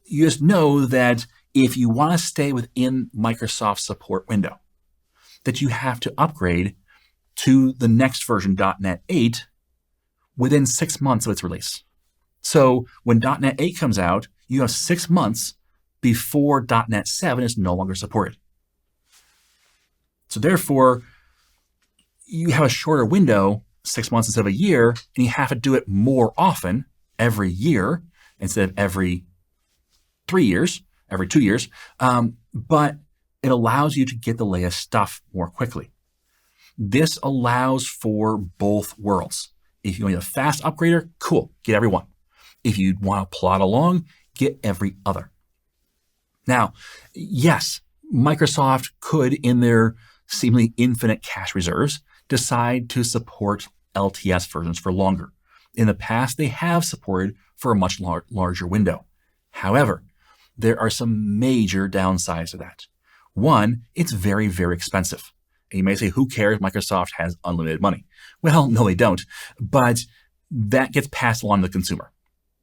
You just know that if you want to stay within Microsoft's support window, that you have to upgrade to the next version, .NET 8, within 6 months of its release. So when .NET 8 comes out, you have 6 months before .NET 7 is no longer supported. So therefore, you have a shorter window, 6 months instead of a year, and you have to do it more often, every year, instead of every 3 years, every 2 years. But it allows you to get the latest stuff more quickly. This allows for both worlds. If you want a fast upgrader, cool, get every one. If you want to plod along, get every other. Now, yes, Microsoft could, in their seemingly infinite cash reserves, decide to support LTS versions for longer. In the past, they have supported for a much larger window. However, there are some major downsides to that. One, it's very, very expensive. And you may say, who cares? Microsoft has unlimited money. Well, no, they don't. But that gets passed along to the consumer.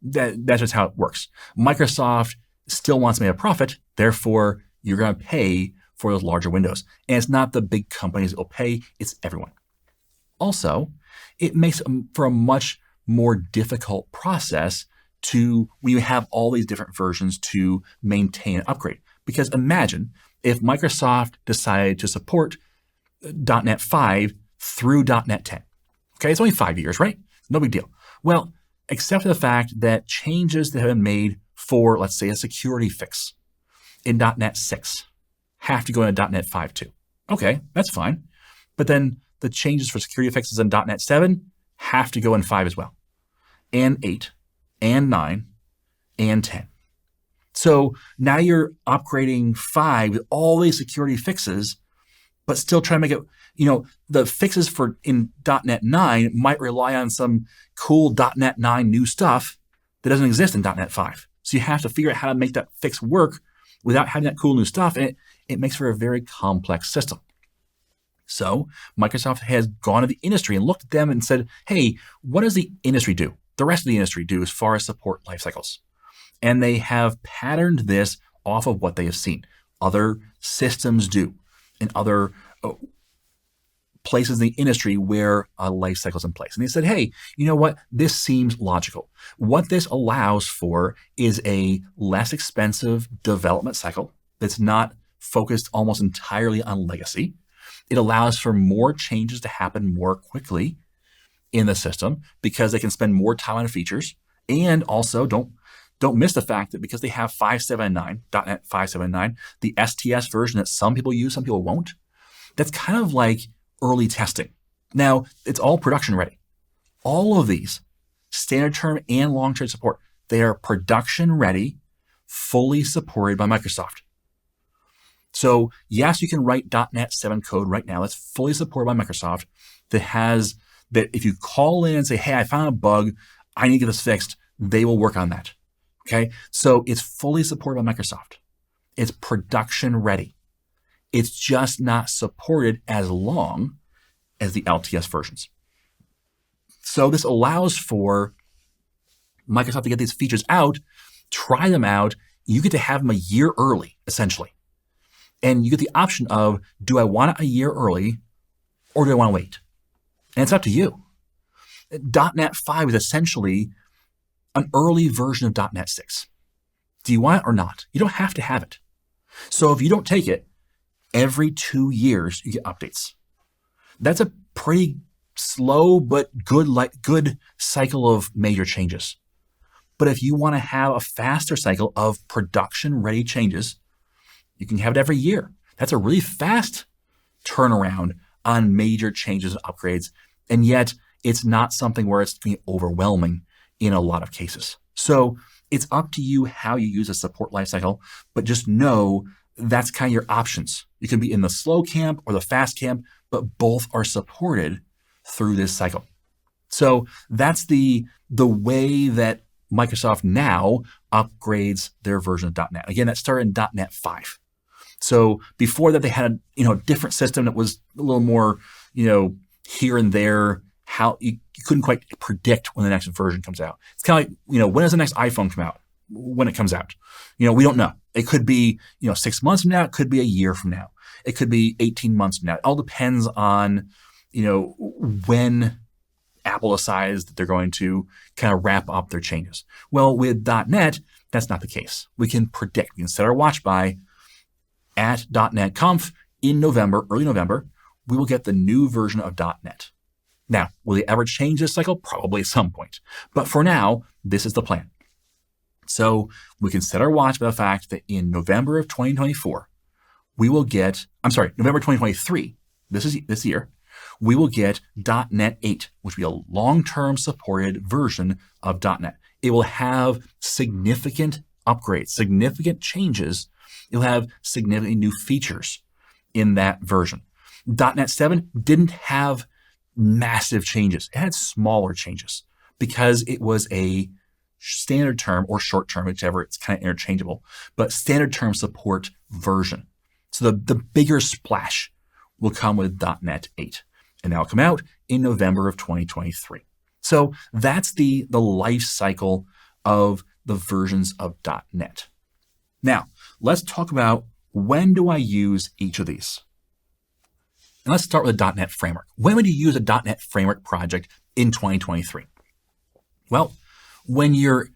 That's just how it works. Microsoft still wants to make a profit. Therefore, you're going to pay for those larger windows. And it's not the big companies that will pay. It's everyone. Also, it makes for a much more difficult process when you have all these different versions to maintain and upgrade. Because imagine if Microsoft decided to support .NET 5 through .NET 10. Okay, it's only 5 years, right? No big deal. Well, except for the fact that changes that have been made for, let's say, a security fix in .NET 6 have to go into .NET 5 too. Okay, that's fine. But then the changes for security fixes in .NET 7 have to go in 5 as well, and 8, and 9, and 10. So now you're upgrading 5 with all these security fixes, but still trying to make it, the fixes for in .NET 9 might rely on some cool .NET 9 new stuff that doesn't exist in .NET 5. So you have to figure out how to make that fix work without having that cool new stuff, and it makes for a very complex system. So Microsoft has gone to the industry and looked at them and said, hey, what does the industry do? The rest of the industry do as far as support lifecycles. And they have patterned this off of what they have seen. Other systems do in other places in the industry where a lifecycle is in place. And they said, hey, you know what? This seems logical. What this allows for is a less expensive development cycle that's not focused almost entirely on legacy. It allows for more changes to happen more quickly in the system because they can spend more time on features. And also don't miss the fact that because they have 5.7.9, .NET 5.7.9, the STS version that some people use, some people won't, that's kind of like early testing. Now, it's all production ready. All of these, standard term and long-term support, they are production ready, fully supported by Microsoft. So yes, you can write .NET 7 code right now that's fully supported by Microsoft that if you call in and say, hey, I found a bug, I need to get this fixed, they will work on that. Okay, so it's fully supported by Microsoft. It's production ready. It's just not supported as long as the LTS versions. So this allows for Microsoft to get these features out, try them out. You get to have them a year early, essentially. And you get the option of, do I want it a year early or do I want to wait? And it's up to you. .NET 5 is essentially an early version of .NET 6. Do you want it or not? You don't have to have it. So if you don't take it, every 2 years you get updates. That's a pretty slow but good cycle of major changes. But if you want to have a faster cycle of production-ready changes, you can have it every year. That's a really fast turnaround on major changes and upgrades. And yet it's not something where it's going to be overwhelming in a lot of cases. So it's up to you how you use a support lifecycle, but just know that's kind of your options. You can be in the slow camp or the fast camp, but both are supported through this cycle. So that's the way that Microsoft now upgrades their version of .NET. Again, that started in .NET 5. So before that, they had a different system that was a little more here and there. How you couldn't quite predict when the next version comes out. It's kind of like when does the next iPhone come out? When it comes out, we don't know. It could be 6 months from now. It could be a year from now. It could be 18 months from now. It all depends on when Apple decides that they're going to kind of wrap up their changes. Well, with .NET, that's not the case. We can predict. We can set our watch by at .NET Conf in November, early November, we will get the new version of .NET. Now, will they ever change this cycle? Probably at some point. But for now, this is the plan. So we can set our watch by the fact that in November of 2024, November 2023, this year, we will get .NET 8, which will be a long-term supported version of .NET. It will have significant upgrades, significant changes. It'll have significant new features in that version. .NET 7 didn't have massive changes. It had smaller changes because it was a standard term or short term, whichever, it's kind of interchangeable, but standard term support version. So the bigger splash will come with .NET 8, and that will come out in November of 2023. So that's the life cycle of the versions of .NET. Now, let's talk about when do I use each of these. And let's start with a .NET Framework. When would you use a .NET Framework project in 2023? Well, when you're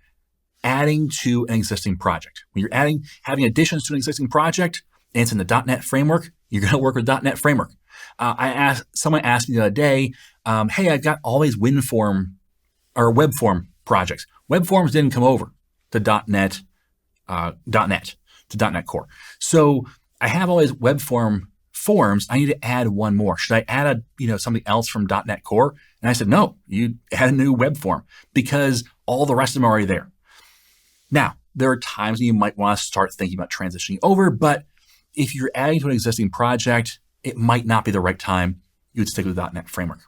adding to an existing project. When you're having additions to an existing project, and it's in the .NET Framework, you're going to work with .NET Framework. Someone asked me the other day, hey, I've got all these WinForm or web form projects. Web forms didn't come over to .NET Core. So I have all these web forms. I need to add one more. Should I add something else from .NET Core? And I said, no, you add a new web form because all the rest of them are already there. Now, there are times when you might want to start thinking about transitioning over, but if you're adding to an existing project, it might not be the right time. You would stick with .NET Framework.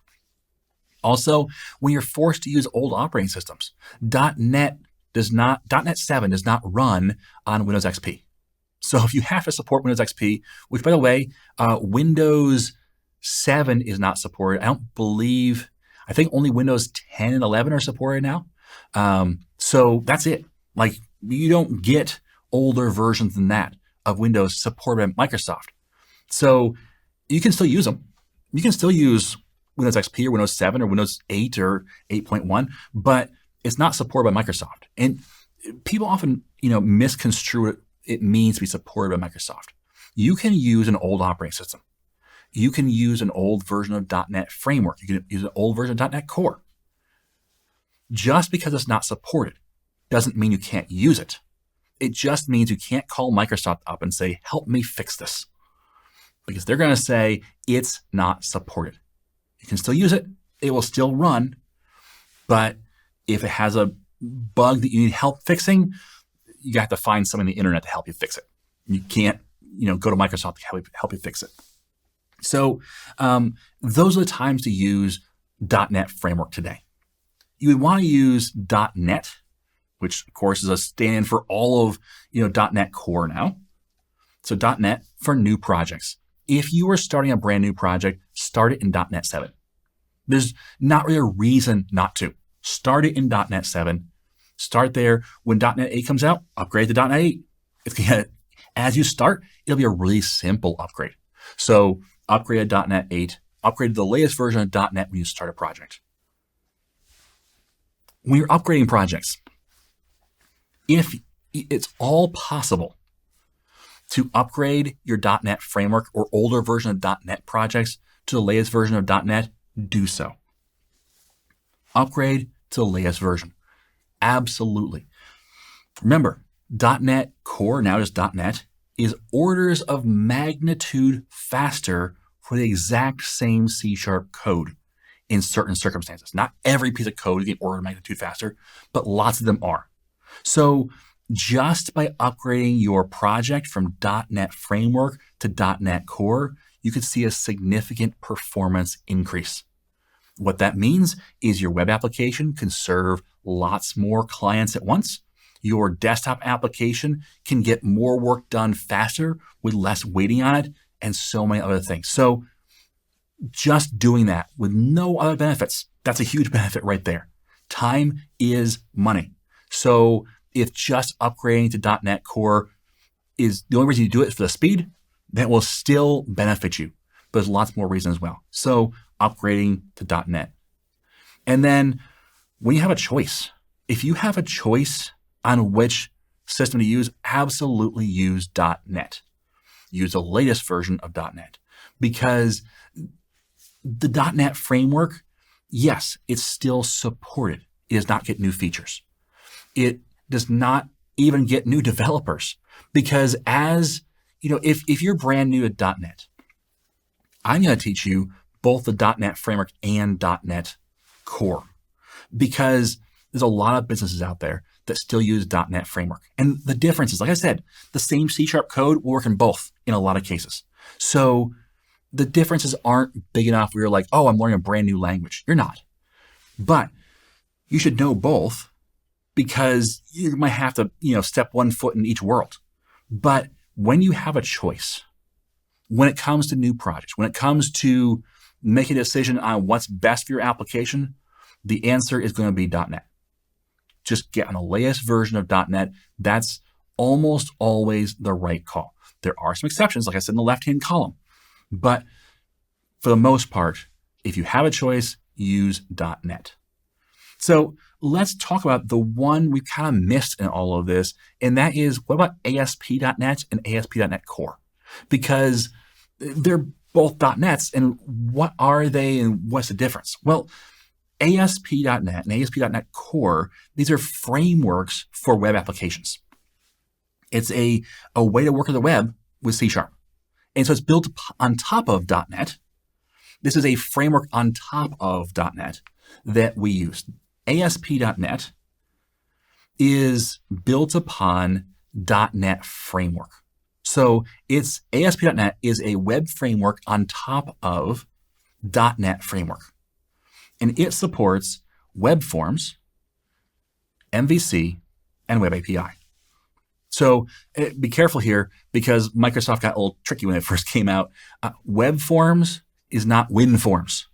Also, when you're forced to use old operating systems, .NET 7 does not run on Windows XP. So if you have to support Windows XP, which by the way, Windows 7 is not supported. I think only Windows 10 and 11 are supported now. So that's it. Like you don't get older versions than that of Windows supported by Microsoft. So you can still use them. You can still use Windows XP or Windows 7 or Windows 8 or 8.1, but it's not supported by Microsoft. And people often, misconstrue it means to be supported by Microsoft. You can use an old operating system. You can use an old version of .NET Framework. You can use an old version of .NET Core. Just because it's not supported doesn't mean you can't use it. It just means you can't call Microsoft up and say, help me fix this. Because they're going to say it's not supported. You can still use it. It will still run. But if it has a bug that you need help fixing, you have to find someone on the internet to help you fix it. You can't, go to Microsoft to help you fix it. So those are the times to use .NET Framework today. You would want to use .NET, which of course is a stand for all of .NET Core now. So .NET for new projects. If you are starting a brand new project, start it in .NET 7. There's not really a reason not to. Start it in .NET 7. Start there. When .NET 8 comes out, upgrade to .NET 8. As you start, it'll be a really simple upgrade. So upgrade to .NET 8, upgrade to the latest version of .NET when you start a project. When you're upgrading projects, if it's all possible to upgrade your .NET Framework or older version of .NET projects to the latest version of .NET, do so. Upgrade to the latest version. Absolutely. Remember, .NET Core, now just .NET, is orders of magnitude faster for the exact same C# code in certain circumstances. Not every piece of code is getting order of magnitude faster, but lots of them are. So just by upgrading your project from .NET Framework to .NET Core, you could see a significant performance increase. What that means is your web application can serve lots more clients at once. Your desktop application can get more work done faster with less waiting on it, and so many other things. So just doing that with no other benefits, that's a huge benefit right there. Time is money. So if just upgrading to .NET Core is the only reason you do it is for the speed, that will still benefit you. But there's lots more reasons as well. So upgrading to .NET. And then when you have a choice, if you have a choice on which system to use, absolutely use .NET. Use the latest version of .NET, because the .NET framework, yes, it's still supported. It does not get new features. It does not even get new developers, because as you know, if you're brand new at .NET, I'm going to teach you both the .NET framework and .NET Core, because there's a lot of businesses out there that still use .NET framework. And the difference is, like I said, the same C# code will work in both in a lot of cases. So the differences aren't big enough where you're like, oh, I'm learning a brand new language. You're not. But you should know both, because you might have to, step one foot in each world. But when you have a choice, when it comes to new projects, when it comes to making a decision on what's best for your application, the answer is going to be .NET. Just get on the latest version of .NET. That's almost always the right call. There are some exceptions, like I said in the left-hand column. But for the most part, if you have a choice, use .NET. So let's talk about the one we kind of missed in all of this, and that is, what about ASP.NET and ASP.NET Core? Because they're both .NETs, and what are they and what's the difference? Well, ASP.NET and ASP.NET Core, these are frameworks for web applications. It's a way to work on the web with C#. And so it's built on top of .NET. This is a framework on top of .NET that we use. ASP.NET is built upon .NET framework. So it's ASP.NET is a web framework on top of .NET framework. And it supports web forms, MVC, and web API. So be careful here, because Microsoft got a little tricky when it first came out. Web forms is not WinForms.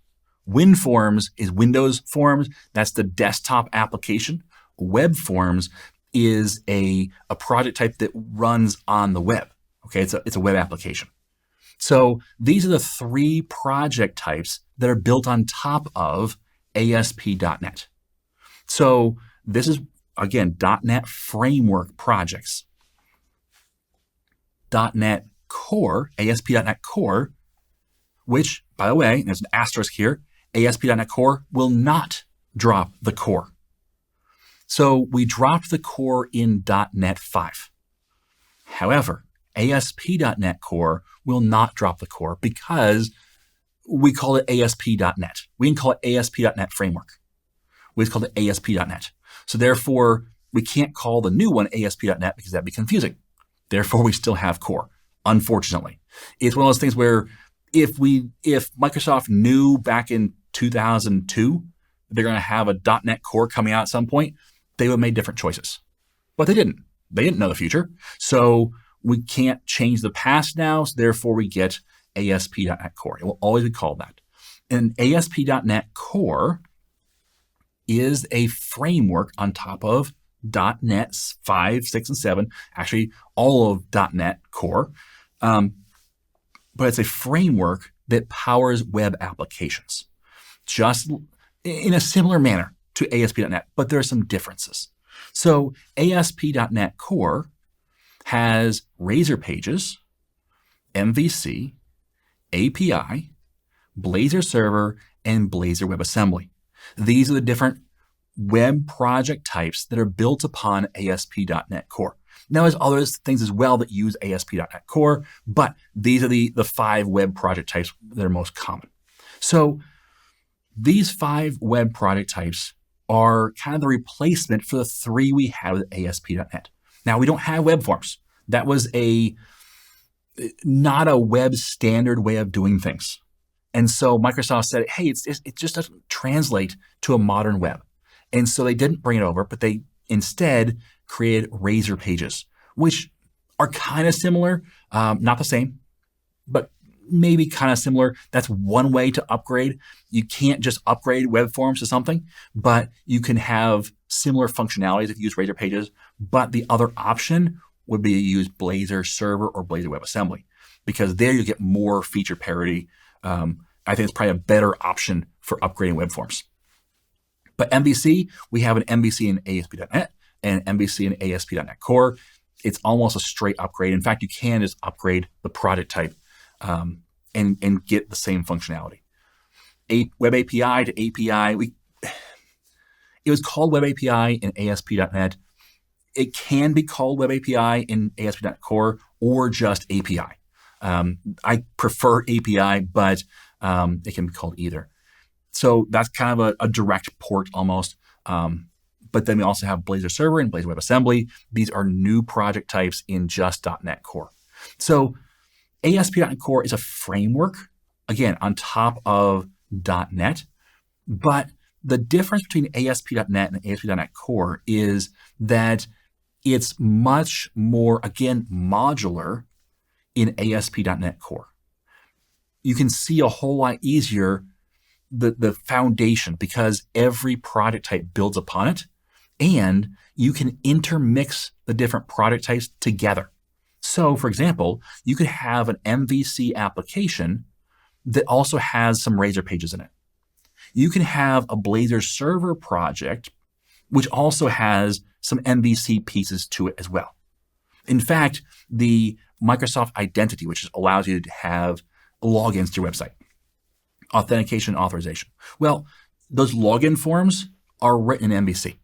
WinForms is Windows Forms. That's the desktop application. Web Forms is a project type that runs on the web. Okay, it's a web application. So these are the three project types that are built on top of ASP.NET. So this is, again, .NET framework projects. .NET Core, ASP.NET Core, which, by the way, there's an asterisk here, ASP.NET Core will not drop the core. So we dropped the core in .NET 5. However, ASP.NET Core will not drop the core, because we call it ASP.NET. We can call it ASP.NET Framework. We just call it ASP.NET. So therefore, we can't call the new one ASP.NET, because that'd be confusing. Therefore, we still have core, unfortunately. It's one of those things where if Microsoft knew back in 2002 they're going to have a .NET Core coming out at some point, they would have made different choices. But they didn't. They didn't know the future. So we can't change the past now, so therefore we get ASP.NET Core. It will always be called that. And ASP.NET Core is a framework on top of .NET 5, 6, and 7, actually all of .NET Core. But it's a framework that powers web applications, just in a similar manner to ASP.NET, but there are some differences. So ASP.NET Core has Razor Pages, MVC, API, Blazor Server, and Blazor WebAssembly. These are the different web project types that are built upon ASP.NET Core. Now, there's other things as well that use ASP.NET Core, but these are the 5 web project types that are most common. So these 5 web project types are kind of the replacement for the 3 we had with ASP.NET. Now, we don't have web forms. That was not a web standard way of doing things. And so Microsoft said, hey, it just doesn't translate to a modern web. And so they didn't bring it over, but they instead created Razor pages, which are kind of similar, not the same, but maybe kind of similar. That's one way to upgrade. You can't just upgrade web forms to something, but you can have similar functionalities if you use Razor pages. But the other option would be to use Blazor Server or Blazor WebAssembly, because there you get more feature parity. I think it's probably a better option for upgrading web forms. But MVC, we have an MVC in ASP.NET and an MVC in ASP.NET Core. It's almost a straight upgrade. In fact, you can just upgrade the project type and get the same functionality. Web API to API, it was called Web API in ASP.NET. It can be called Web API in ASP.NET Core or just API. I prefer API, but it can be called either. So that's kind of a direct port almost. But then we also have Blazor Server and Blazor WebAssembly. These are new project types in just .NET Core. So ASP.NET Core is a framework, again, on top of .NET. But the difference between ASP.NET and ASP.NET Core is that it's much more, again, modular in ASP.NET Core. You can see a whole lot easier the foundation, because every project type builds upon it, and you can intermix the different project types together. So, for example, you could have an MVC application that also has some Razor pages in it. You can have a Blazor Server project, which also has some MVC pieces to it as well. In fact, the Microsoft Identity, which allows you to have logins to your website, authentication, authorization. Well, those login forms are written in MVC.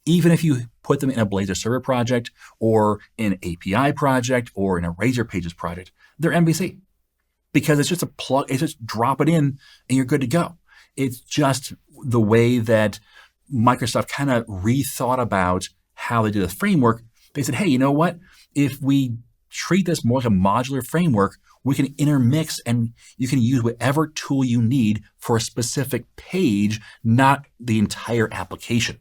Even if you put them in a Blazor Server project or in an API project or in a Razor Pages project, they're MVC, because it's just a plug. It's just drop it in and you're good to go. It's just the way that Microsoft kind of rethought about how they did the framework. They said, hey, you know what? If we treat this more like a modular framework, we can intermix and you can use whatever tool you need for a specific page, not the entire application.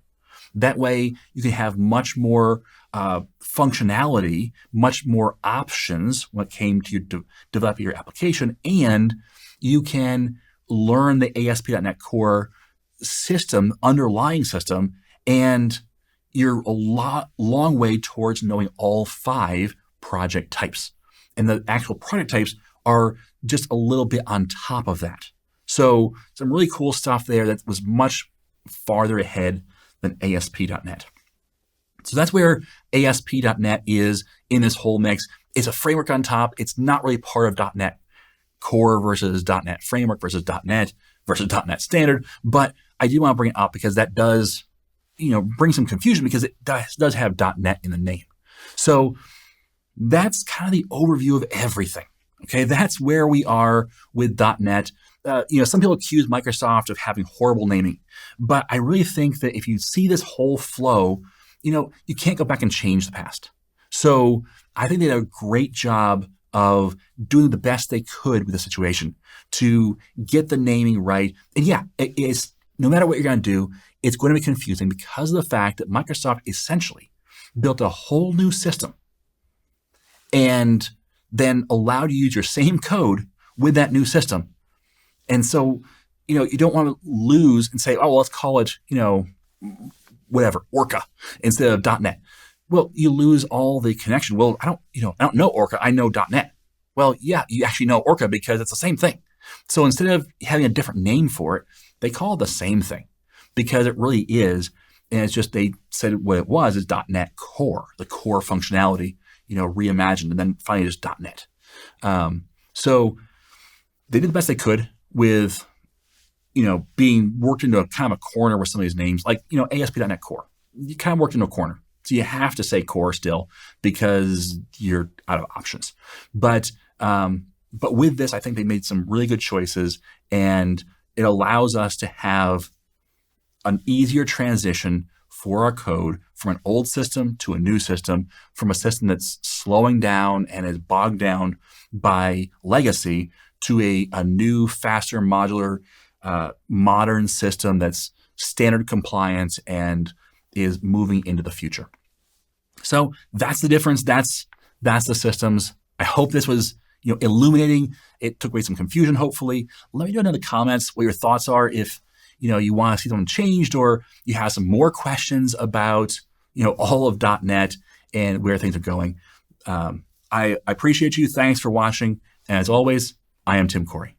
That way you can have much more functionality, much more options when it came to developing your application, and you can learn the ASP.NET Core system, underlying system, and you're a long way towards knowing all 5 project types. And the actual project types are just a little bit on top of that. So some really cool stuff there that was much farther ahead than ASP.NET. So that's where ASP.NET is in this whole mix. It's a framework on top. It's not really part of .NET Core versus .NET Framework versus .NET Standard. But I do want to bring it up because that does, bring some confusion, because it does have .NET in the name. So that's kind of the overview of everything. Okay, that's where we are with .NET. Some people accuse Microsoft of having horrible naming, but I really think that if you see this whole flow, you can't go back and change the past. So I think they did a great job of doing the best they could with the situation to get the naming right. And yeah, it's no matter what you're going to do, it's going to be confusing because of the fact that Microsoft essentially built a whole new system and then allowed you to use your same code with that new system. And so, you don't want to lose and say, oh, well, let's call it, whatever, Orca instead of .NET. Well, you lose all the connection. Well, I don't know Orca. I know .NET. Well, yeah, you actually know Orca because it's the same thing. So instead of having a different name for it, they call it the same thing because it really is. And it's just they said what it was is .NET Core, the core functionality, reimagined, and then finally just .NET. So they did the best they could with, being worked into a kind of a corner with some of these names, like, ASP.NET Core. You kind of worked into a corner. So you have to say core still because you're out of options. But with this, I think they made some really good choices, and it allows us to have an easier transition for our code from an old system to a new system, from a system that's slowing down and is bogged down by legacy to a new, faster, modular, modern system that's standard compliance and is moving into the future. So that's the difference. That's the systems. I hope this was illuminating. It took away some confusion, hopefully. Let me know in the comments what your thoughts are. If you want to see something changed, or you have some more questions about all of .NET and where things are going. I appreciate you. Thanks for watching. And as always, I am Tim Corey.